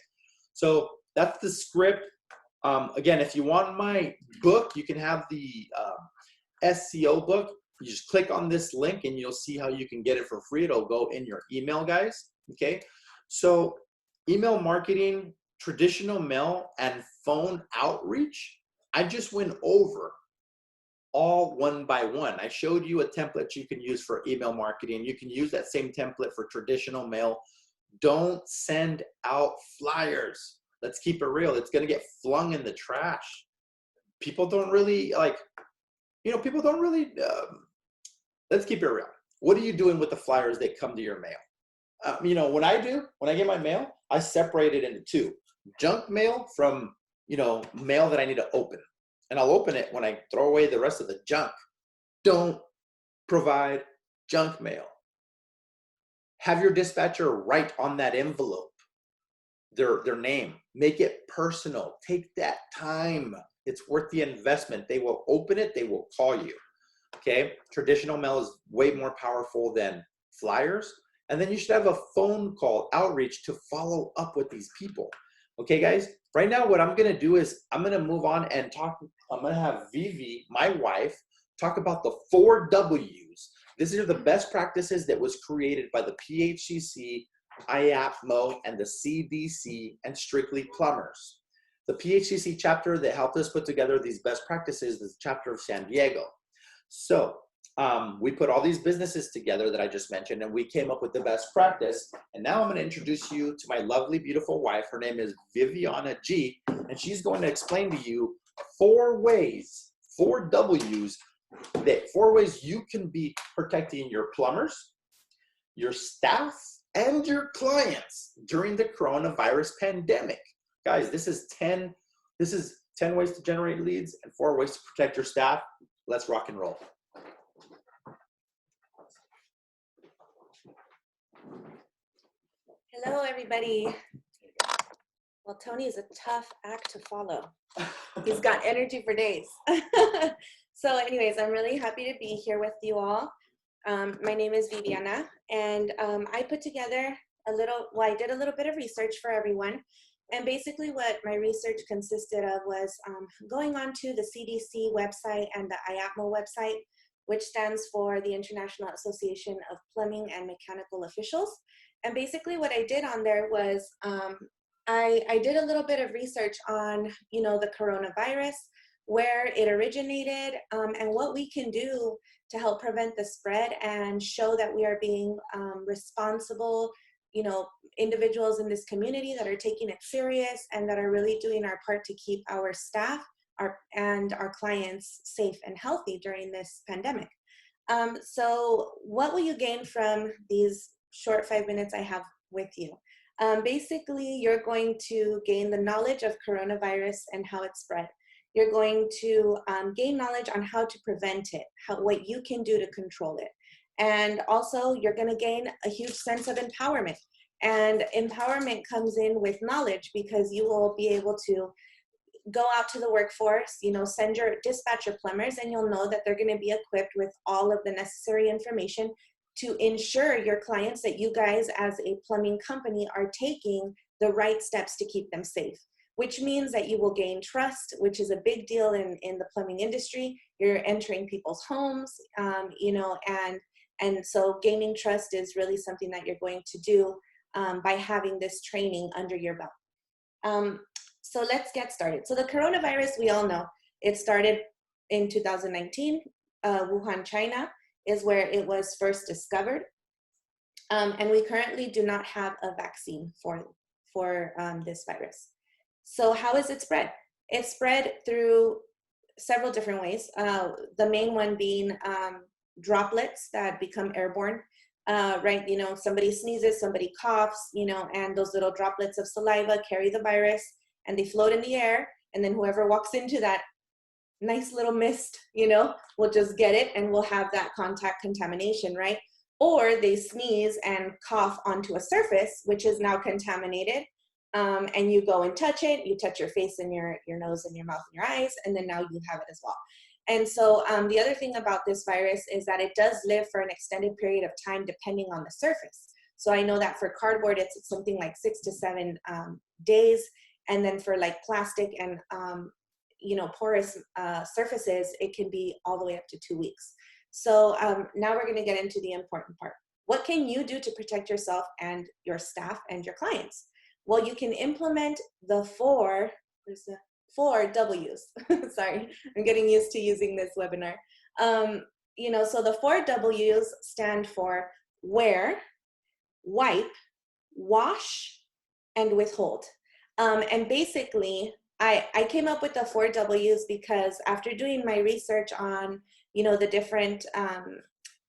So that's the script. Again, if you want my book, you can have the SEO book. You just click on this link and you'll see how you can get it for free. It'll go in your email, guys. Okay. So email marketing, traditional mail, and phone outreach, I just went over all one by one. I showed you a template you can use for email marketing. You can use that same template for traditional mail. Don't send out flyers. Let's keep it real. It's going to get flung in the trash. People don't really like, you know, people don't really, let's keep it real. What are you doing with the flyers that come to your mail? You know, when I get my mail, I separate it into two. Junk mail from, you know, mail that I need to open. And I'll open it when I throw away the rest of the junk. Don't provide junk mail. Have your dispatcher write on that envelope their name. Make it personal. Take that time. It's worth the investment. They will open it. They will call you. Okay. Traditional mail is way more powerful than flyers. And then you should have a phone call outreach to follow up with these people. Okay, guys. Right now, what I'm going to do is I'm going to move on and talk. I'm going to have Vivi, my wife, talk about the 4 W's. These are the best practices that was created by the PHCC, IAPMO, and the CDC, and Strictly Plumbers. The PHCC chapter that helped us put together these best practices is the chapter of San Diego. So we put all these businesses together that I just mentioned, and we came up with the best practice. And now I'm going to introduce you to my lovely, beautiful wife. Her name is Viviana G, and she's going to explain to you 4 ways, 4 W's, that 4 ways you can be protecting your plumbers, your staff, and your clients during the coronavirus pandemic. Guys, this is 10 ways to generate leads and 4 ways to protect your staff. Let's rock and roll. Hello, everybody. Well, Tony is a tough act to follow. He's got energy for days. So anyways, I'm really happy to be here with you all. My name is Viviana, and I put together I did a little bit of research for everyone. And basically what my research consisted of was going on to the CDC website and the IAPMO website, which stands for the International Association of Plumbing and Mechanical Officials. And basically what I did on there was I did a little bit of research on, the coronavirus, where it originated, and what we can do to help prevent the spread and show that we are being responsible, individuals in this community that are taking it serious and that are really doing our part to keep our staff and our clients safe and healthy during this pandemic. So what will you gain from these short 5 minutes I have with you? Basically, you're going to gain the knowledge of coronavirus and how it spread. You're going to gain knowledge on how to prevent it, what you can do to control it. And also, you're going to gain a huge sense of empowerment. And empowerment comes in with knowledge, because you will be able to go out to the workforce, dispatch your plumbers, and you'll know that they're going to be equipped with all of the necessary information to ensure your clients that you guys as a plumbing company are taking the right steps to keep them safe, which means that you will gain trust, which is a big deal in the plumbing industry. You're entering people's homes, and so gaining trust is really something that you're going to do by having this training under your belt. So let's get started. So the coronavirus, we all know, it started in 2019. Wuhan, China is where it was first discovered. And we currently do not have a vaccine for this virus. So how is it spread? It's spread through several different ways. The main one being droplets that become airborne. Right, somebody sneezes, somebody coughs, and those little droplets of saliva carry the virus, and they float in the air, and then whoever walks into that nice little mist, will just get it, and will have that contact contamination, right? Or they sneeze and cough onto a surface, which is now contaminated, and you go and touch it, you touch your face and your nose and your mouth and your eyes, and then now you have it as well. And so the other thing about this virus is that it does live for an extended period of time depending on the surface. So I know that for cardboard, it's something like 6 to 7 days. And then for like plastic and, porous surfaces, it can be all the way up to 2 weeks. So now we're going to get into the important part. What can you do to protect yourself and your staff and your clients? Well, you can implement the four W's. Sorry, I'm getting used to using this webinar. So the 4 W's stand for wear, wipe, wash, and withhold. And basically, I came up with the 4 W's because after doing my research on, the different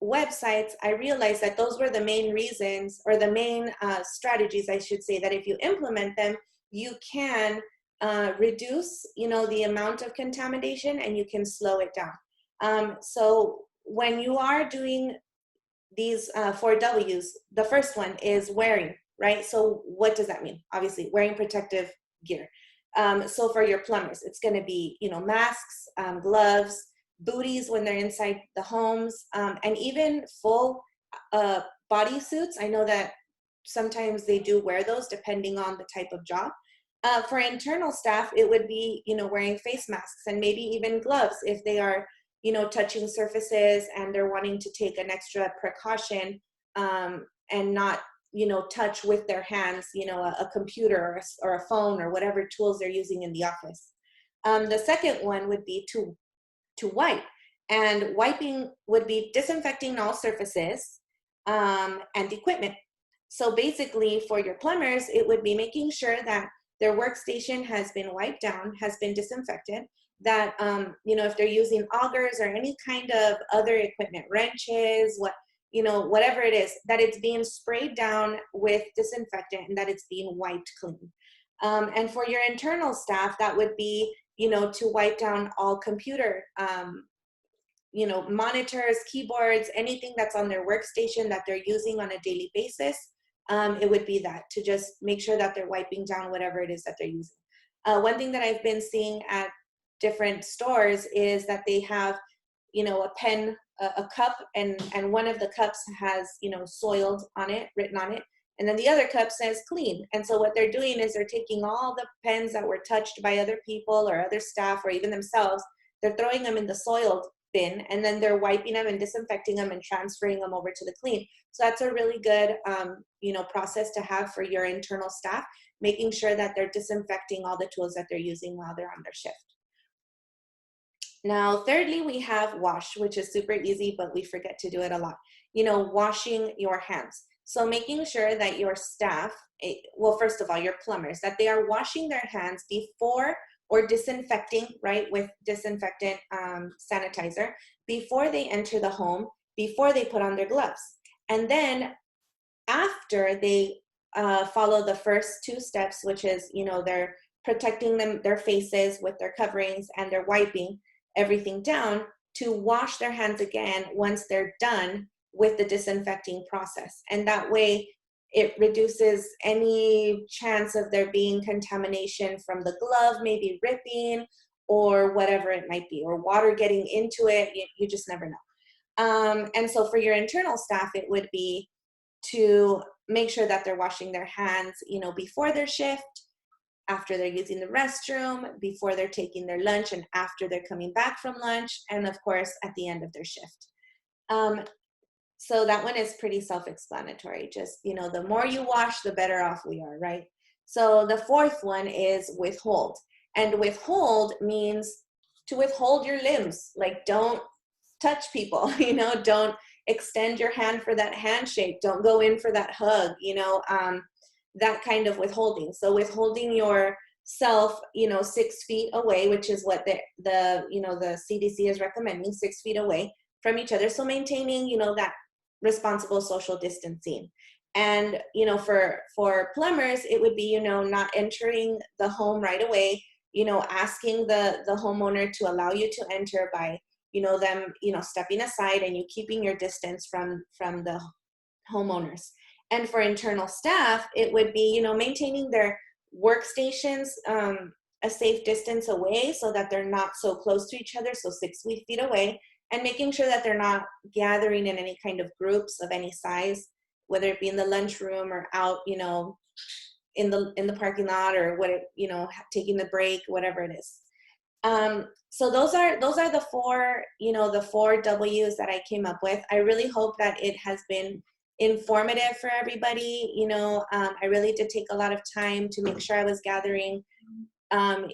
websites, I realized that those were the main reasons, or the main strategies, I should say, that if you implement them, you can reduce, the amount of contamination, and you can slow it down. So when you are doing these 4 W's, the first one is wearing, right? So what does that mean? Obviously, wearing protective gear. So for your plumbers, it's going to be, masks, gloves, booties when they're inside the homes, and even full body suits. I know that sometimes they do wear those depending on the type of job. For internal staff, it would be, wearing face masks and maybe even gloves if they are, touching surfaces and they're wanting to take an extra precaution and not, touch with their hands, a computer or a phone or whatever tools they're using in the office. The second one would be to wipe. And wiping would be disinfecting all surfaces and equipment. So basically for your plumbers, it would be making sure that their workstation has been wiped down, has been disinfected, that, if they're using augers or any kind of other equipment, wrenches, whatever it is, that it's being sprayed down with disinfectant and that it's being wiped clean. And for your internal staff, that would be, to wipe down all computer, monitors, keyboards, anything that's on their workstation that they're using on a daily basis. It would be that, to just make sure that they're wiping down whatever it is that they're using. One thing that I've been seeing at different stores is that they have, you know, a pen, a cup, and one of the cups has, you know, soiled on it, written on it, and then the other cup says clean. And so what they're doing is they're taking all the pens that were touched by other people or other staff or even themselves, they're throwing them in the soiled bin, and then they're wiping them and disinfecting them and transferring them over to the clean. So that's a really good, you know, process to have for your internal staff, making sure that they're disinfecting all the tools that they're using while they're on their shift. Now, thirdly, we have wash, which is super easy, but we forget to do it a lot. You know, washing your hands. So making sure that your staff, well, first of all, your plumbers, that they are washing their hands before or disinfecting, right, with disinfectant sanitizer, before they enter the home, before they put on their gloves. And then after they follow the first two steps, which is, you know, they're protecting their faces with their coverings, and they're wiping everything down, to wash their hands again once they're done with the disinfecting process. And that way it reduces any chance of there being contamination from the glove, maybe ripping or whatever it might be, or water getting into it. You just never know. And so for your internal staff, it would be to make sure that they're washing their hands, you know, before their shift, after they're using the restroom, before they're taking their lunch, and after they're coming back from lunch, and of course at the end of their shift. So that one is pretty self-explanatory. Just, you know, the more you wash, the better off we are, right? So the fourth one is withhold. And withhold means to withhold your limbs. Like, don't touch people, you know, don't extend your hand for that handshake. Don't go in for that hug, you know, that kind of withholding. So withholding yourself, you know, 6 feet away, which is what the you know, the CDC is recommending, 6 feet away from each other. So maintaining, you know, that responsible social distancing. And, you know, for plumbers, it would be, you know, not entering the home right away, you know, asking the homeowner to allow you to enter by, you know, them, you know, stepping aside and you keeping your distance from the homeowners. And for internal staff, it would be, you know, maintaining their workstations a safe distance away so that they're not so close to each other, so 6 feet away, and making sure that they're not gathering in any kind of groups of any size, whether it be in the lunchroom or out, you know, in the parking lot, or you know, taking the break, whatever it is. So those are the four, you know, the 4 W's that I came up with. I really hope that it has been informative for everybody. You know, I really did take a lot of time to make sure I was gathering,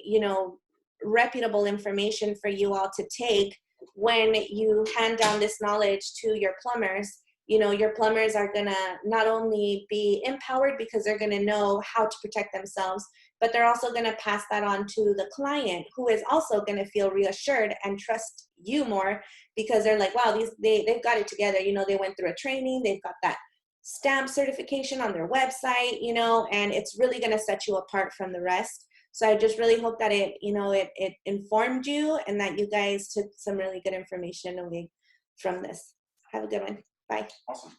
you know, reputable information for you all to take when you hand down this knowledge to your plumbers. You know, your plumbers are gonna not only be empowered because they're gonna know how to protect themselves, but they're also gonna pass that on to the client, who is also gonna feel reassured and trust you more, because they're like, wow, they've got it together. You know, they went through a training, they've got that stamp certification on their website, you know, and it's really gonna set you apart from the rest. So I just really hope that it, you know, it informed you, and that you guys took some really good information away from this. Have a good one. Bye. Awesome.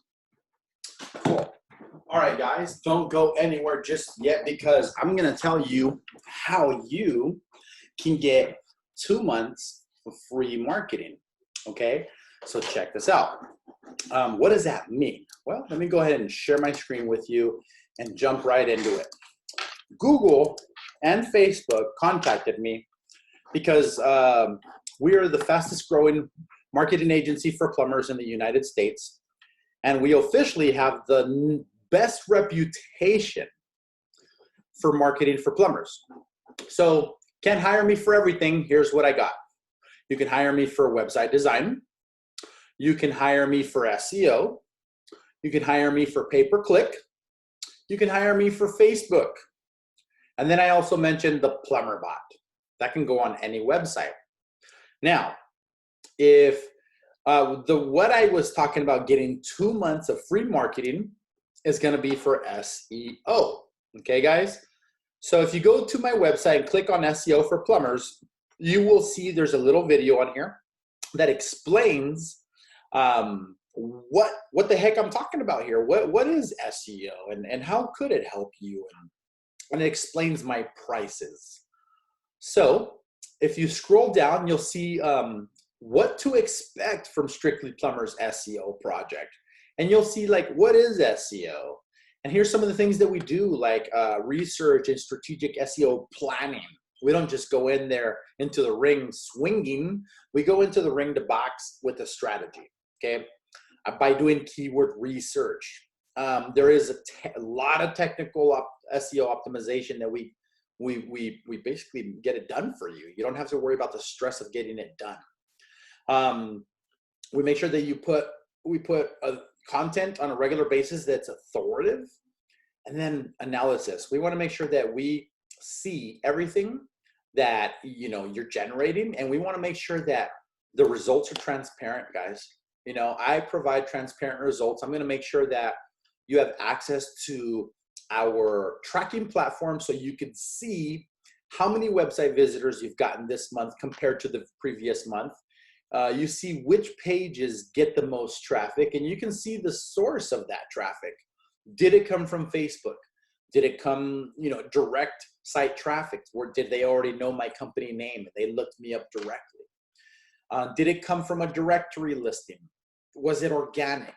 Cool. All right, guys, don't go anywhere just yet, because I'm going to tell you how you can get 2 months of free marketing. Okay, so check this out. What does that mean? Well, let me go ahead and share my screen with you and jump right into it. Google and Facebook contacted me because we are the fastest growing marketing agency for plumbers in the United States. And we officially have the best reputation for marketing for plumbers. So can't hire me for everything. Here's what I got. You can hire me for website design. You can hire me for SEO. You can hire me for pay-per-click. You can hire me for Facebook. And then I also mentioned the plumber bot. That can go on any website. Now, if what I was talking about getting 2 months of free marketing is going to be for SEO. Okay, guys? So if you go to my website and click on SEO for plumbers, you will see there's a little video on here that explains what the heck I'm talking about here. What is SEO and how could it help you? And it explains my prices. So if you scroll down, you'll see what to expect from Strictly Plumbers SEO project. And you'll see like, what is SEO? And here's some of the things that we do, like research and strategic SEO planning. We don't just go in there into the ring swinging. We go into the ring to box with a strategy, okay? By doing keyword research. There is a lot of technical SEO optimization that we basically get it done for you. You don't have to worry about the stress of getting it done. We make sure that we put content on a regular basis that's authoritative, and then analysis. We want to make sure that we see everything that you're generating, and we want to make sure that the results are transparent, guys. I provide transparent results. I'm going to make sure that you have access to our tracking platform so you can see how many website visitors you've gotten this month compared to the previous month. You see which pages get the most traffic, and you can see the source of that traffic. Did it come from Facebook? Did it come, direct site traffic? Or did they already know my company name? They looked me up directly. Did it come from a directory listing? Was it organic?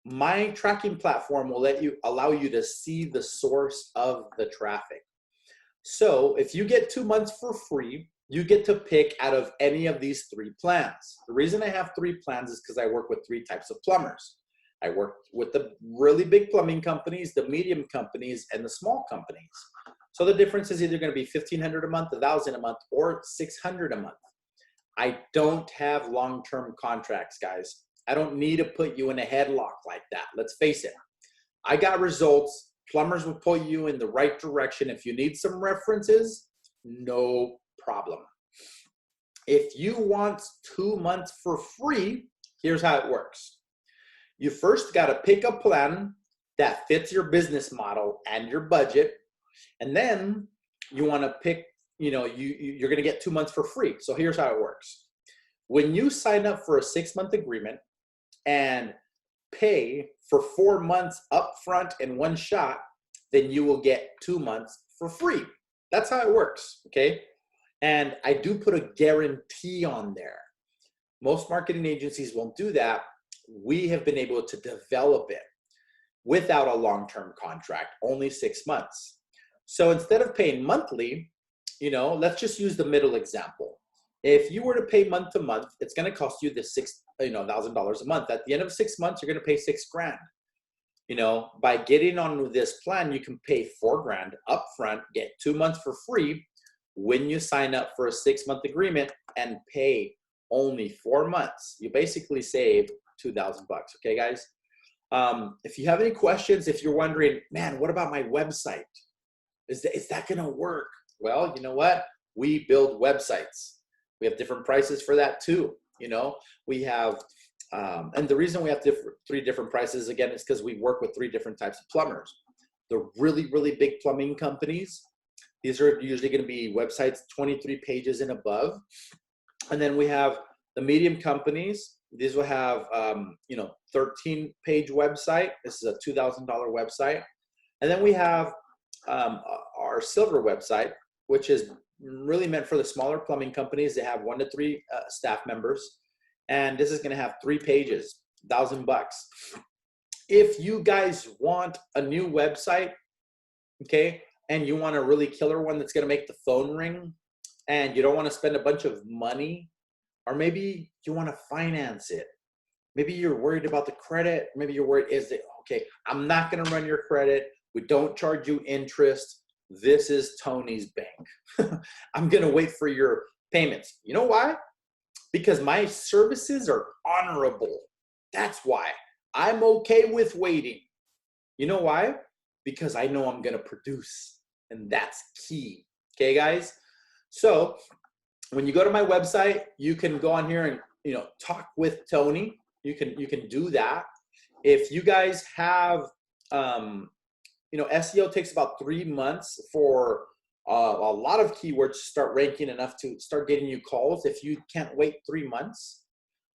My tracking platform will allow you to see the source of the traffic. So if you get 2 months for free, you get to pick out of any of these 3 plans. The reason I have 3 plans is because I work with 3 types of plumbers. I work with the really big plumbing companies, the medium companies, and the small companies. So the difference is either going to be $1,500 a month, $1,000 a month, or $600 a month. I don't have long-term contracts, guys. I don't need to put you in a headlock like that. Let's face it. I got results. Plumbers will put you in the right direction. If you need some references, no problem. If you want 2 months for free, here's how it works. You first got to pick a plan that fits your business model and your budget. And then you want to pick, you're going to get 2 months for free. So here's how it works. When you sign up for a 6-month agreement and pay for 4 months upfront in one shot, then you will get 2 months for free. That's how it works, okay? And I do put a guarantee on there. Most marketing agencies won't do that. We have been able to develop it without a long-term contract, only 6 months. So instead of paying monthly, let's just use the middle example. If you were to pay month to month, it's going to cost you the $1,000 a month. At the end of 6 months, you're going to pay $6,000. By getting on this plan, you can pay $4,000 upfront, get 2 months for free when you sign up for a 6-month agreement and pay only 4 months. You basically save $2,000. Okay, guys? If you have any questions, if you're wondering, man, what about my website? Is that going to work? Well, you know what? We build websites. We have different prices for that too. We have, and the reason we have 3 different prices, again, is because we work with 3 different types of plumbers. The really, really big plumbing companies, these are usually going to be websites 23 pages and above. And then we have the medium companies. These will have, 13-page website. This is a $2,000 website. And then we have our silver website, which is really meant for the smaller plumbing companies that have 1 to 3 staff members. And this is going to have 3 pages, $1,000. If you guys want a new website, okay, and you want a really killer one that's going to make the phone ring, and you don't want to spend a bunch of money, or maybe you want to finance it. Maybe you're worried about the credit. Maybe you're worried, okay, I'm not going to run your credit. We don't charge you interest. This is Tony's bank. I'm going to wait for your payments. You know why? Because my services are honorable. That's why. I'm okay with waiting. You know why? Because I know I'm going to produce, and that's key. Okay, guys? So when you go to my website, you can go on here and, talk with Tony. You can do that. If you guys have, SEO takes about 3 months for a lot of keywords to start ranking enough to start getting you calls. If you can't wait 3 months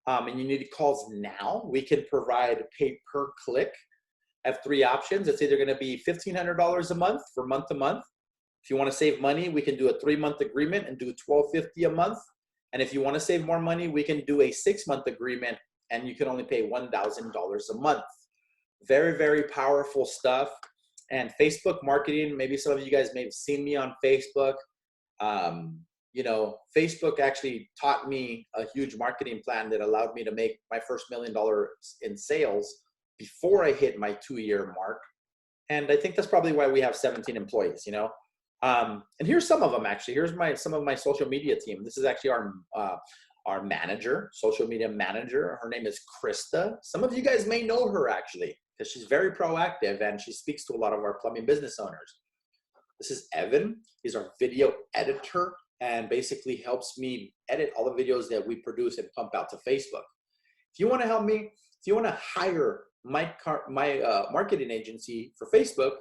and you need calls now, we can provide pay per click. I have 3 options. It's either going to be $1,500 a month for month to month, If you want to save money, we can do a 3-month agreement and do $12.50 a month. And if you want to save more money, we can do a 6-month agreement and you can only pay $1,000 a month. Very, very powerful stuff. And Facebook marketing, maybe some of you guys may have seen me on Facebook. You know, Facebook actually taught me a huge marketing plan that allowed me to make my first $1 million in sales before I hit my 2-year mark. And I think that's probably why we have 17 employees, you know. And here's some of them actually. Here's some of my social media team. This is actually our manager, social media manager. Her name is Krista. Some of you guys may know her actually because she's very proactive and she speaks to a lot of our plumbing business owners. This is Evan. He's our video editor and basically helps me edit all the videos that we produce and pump out to Facebook. If you want to help me, if you want to hire my marketing agency for Facebook,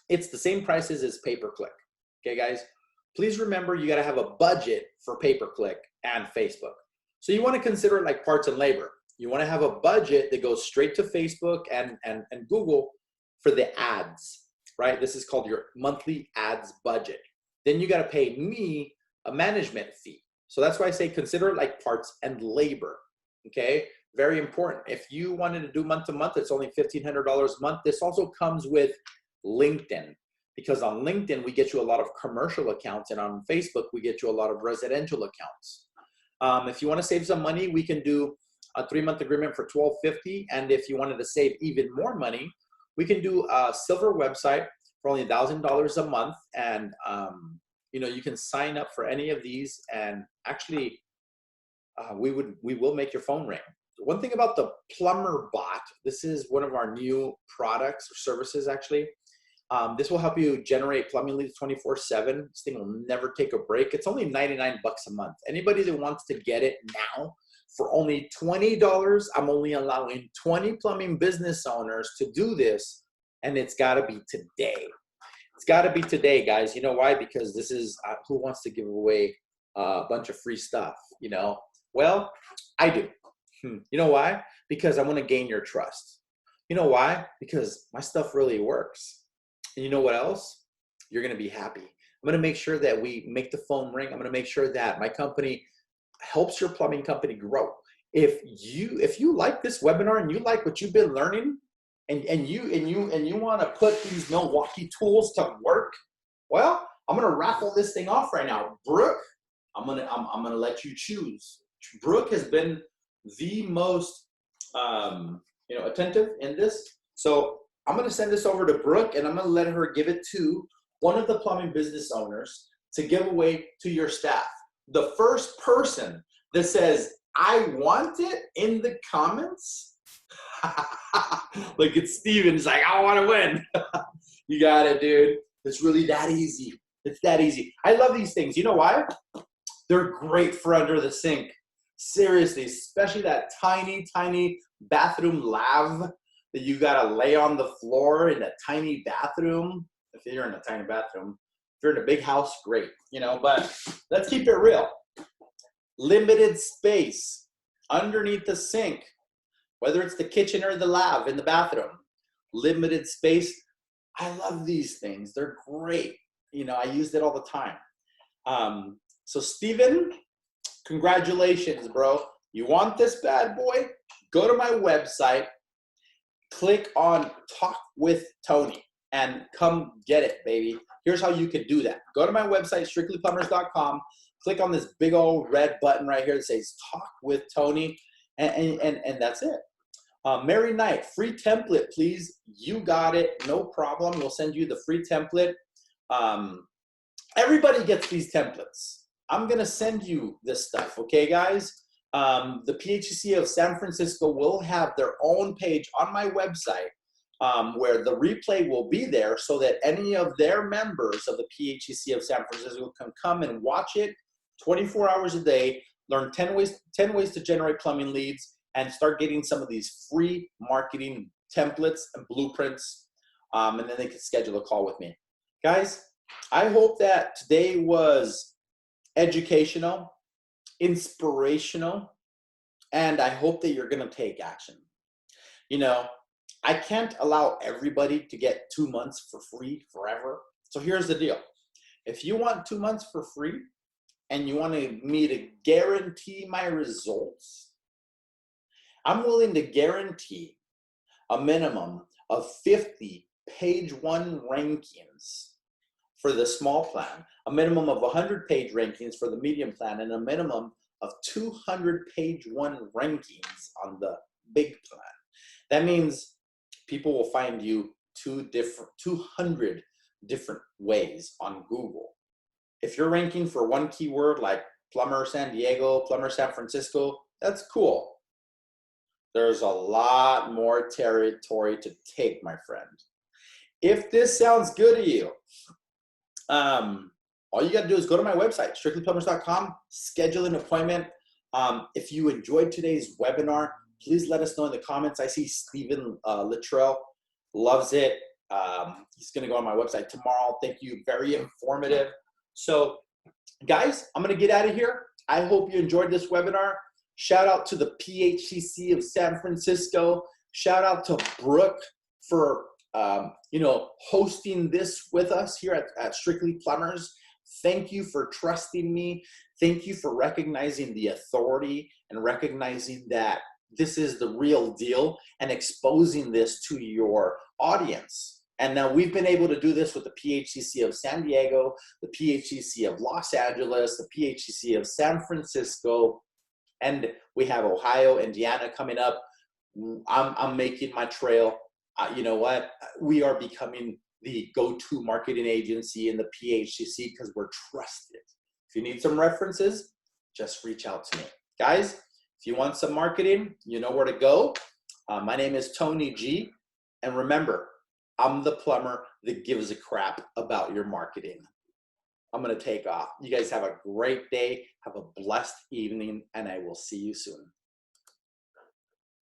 it's the same prices as pay-per-click. Okay, guys? Please remember you got to have a budget for pay-per-click and Facebook. So you want to consider it like parts and labor. You want to have a budget that goes straight to Facebook and Google for the ads, right? This is called your monthly ads budget. Then you got to pay me a management fee. So that's why I say consider it like parts and labor, okay? Very important. If you wanted to do month to month, it's only $1,500 a month. This also comes with LinkedIn, because on LinkedIn, we get you a lot of commercial accounts, and on Facebook, we get you a lot of residential accounts. If you want to save some money, we can do a 3-month agreement for $12.50. And if you wanted to save even more money, we can do a silver website for only $1,000 a month. And, you know, you can sign up for any of these and actually we will make your phone ring. One thing about the Plumber Bot, this is one of our new products or services actually. This will help you generate plumbing leads 24/7. This thing will never take a break. It's only 99 bucks a month. Anybody that wants to get it now for only $20, I'm only allowing 20 plumbing business owners to do this, and it's got to be today. It's got to be today, guys. You know why? Because this is who wants to give away a bunch of free stuff, you know? Well, I do. You know why? Because I want to gain your trust. You know why? Because my stuff really works. And you know what else? You're going to be happy. I'm going to make sure that we make the phone ring. I'm going to make sure that my company helps your plumbing company grow. If you like this webinar and you like what you've been learning and you want to put these Milwaukee tools to work, well, I'm going to raffle this thing off right now. Brooke, I'm going to let you choose. Brooke has been the most attentive in this. So I'm going to send this over to Brooke, and I'm going to let her give it to one of the plumbing business owners to give away to your staff. The first person that says, I want it in the comments. Look at Steven. He's like, I want to win. You got it, dude. It's really that easy. It's that easy. I love these things. You know why? They're great for under the sink. Seriously, especially that tiny, tiny bathroom lav that you gotta lay on the floor in a tiny bathroom. If you're in a tiny bathroom, if you're in a big house, great, you know, but let's keep it real. Limited space underneath the sink, whether it's the kitchen or the lav in the bathroom, limited space. I love these things. They're great. You know, I use it all the time. So Steven, congratulations, bro. You want this bad boy? Go to my website, click on Talk with Tony, and come get it, baby. Here's how you can do that. Go to my website, strictlyplumbers.com, click on this big old red button right here that says Talk with Tony, and that's it. Mary Knight, free template, please. You got it. No problem. We'll send you the free template. Everybody gets these templates. I'm going to send you this stuff, okay, guys? The PHEC of San Francisco will have their own page on my website where the replay will be there so that any of their members of the PHEC of San Francisco can come and watch it 24 hours a day, learn 10 ways to generate plumbing leads, and start getting some of these free marketing templates and blueprints, and then they can schedule a call with me. Guys, I hope that today was educational, inspirational, and I hope that you're going to take action. You know, I can't allow everybody to get 2 months for free forever. So here's the deal. If you want 2 months for free and you want me to guarantee my results, I'm willing to guarantee a minimum of 50 page one rankings for the small plan, a minimum of 100 page rankings for the medium plan, and a minimum of 200 page one rankings on the big plan. That means people will find you 200 different ways on Google. If you're ranking for one keyword like plumber San Diego, plumber San Francisco, that's cool. There's a lot more territory to take, my friend. If this sounds good to you, all you got to do is go to my website, strictlyplumbers.com, schedule an appointment. If you enjoyed today's webinar, please let us know in the comments. I see Stephen Littrell loves it. He's going to go on my website tomorrow. Thank you. Very informative. So, guys, I'm going to get out of here. I hope you enjoyed this webinar. Shout out to the PHCC of San Francisco. Shout out to Brooke for hosting this with us here at Strictly Plumbers. Thank you for trusting me. Thank you for recognizing the authority and recognizing that this is the real deal and exposing this to your audience. And now we've been able to do this with the PHCC of San Diego, the PHCC of Los Angeles, the PHCC of San Francisco, and we have Ohio, Indiana coming up. I'm making my trail. You know what? We are becoming the go-to marketing agency in the PHCC because we're trusted. If you need some references, just reach out to me. Guys, if you want some marketing, you know where to go. My name is Tony G. And remember, I'm the plumber that gives a crap about your marketing. I'm going to take off. You guys have a great day. Have a blessed evening, and I will see you soon.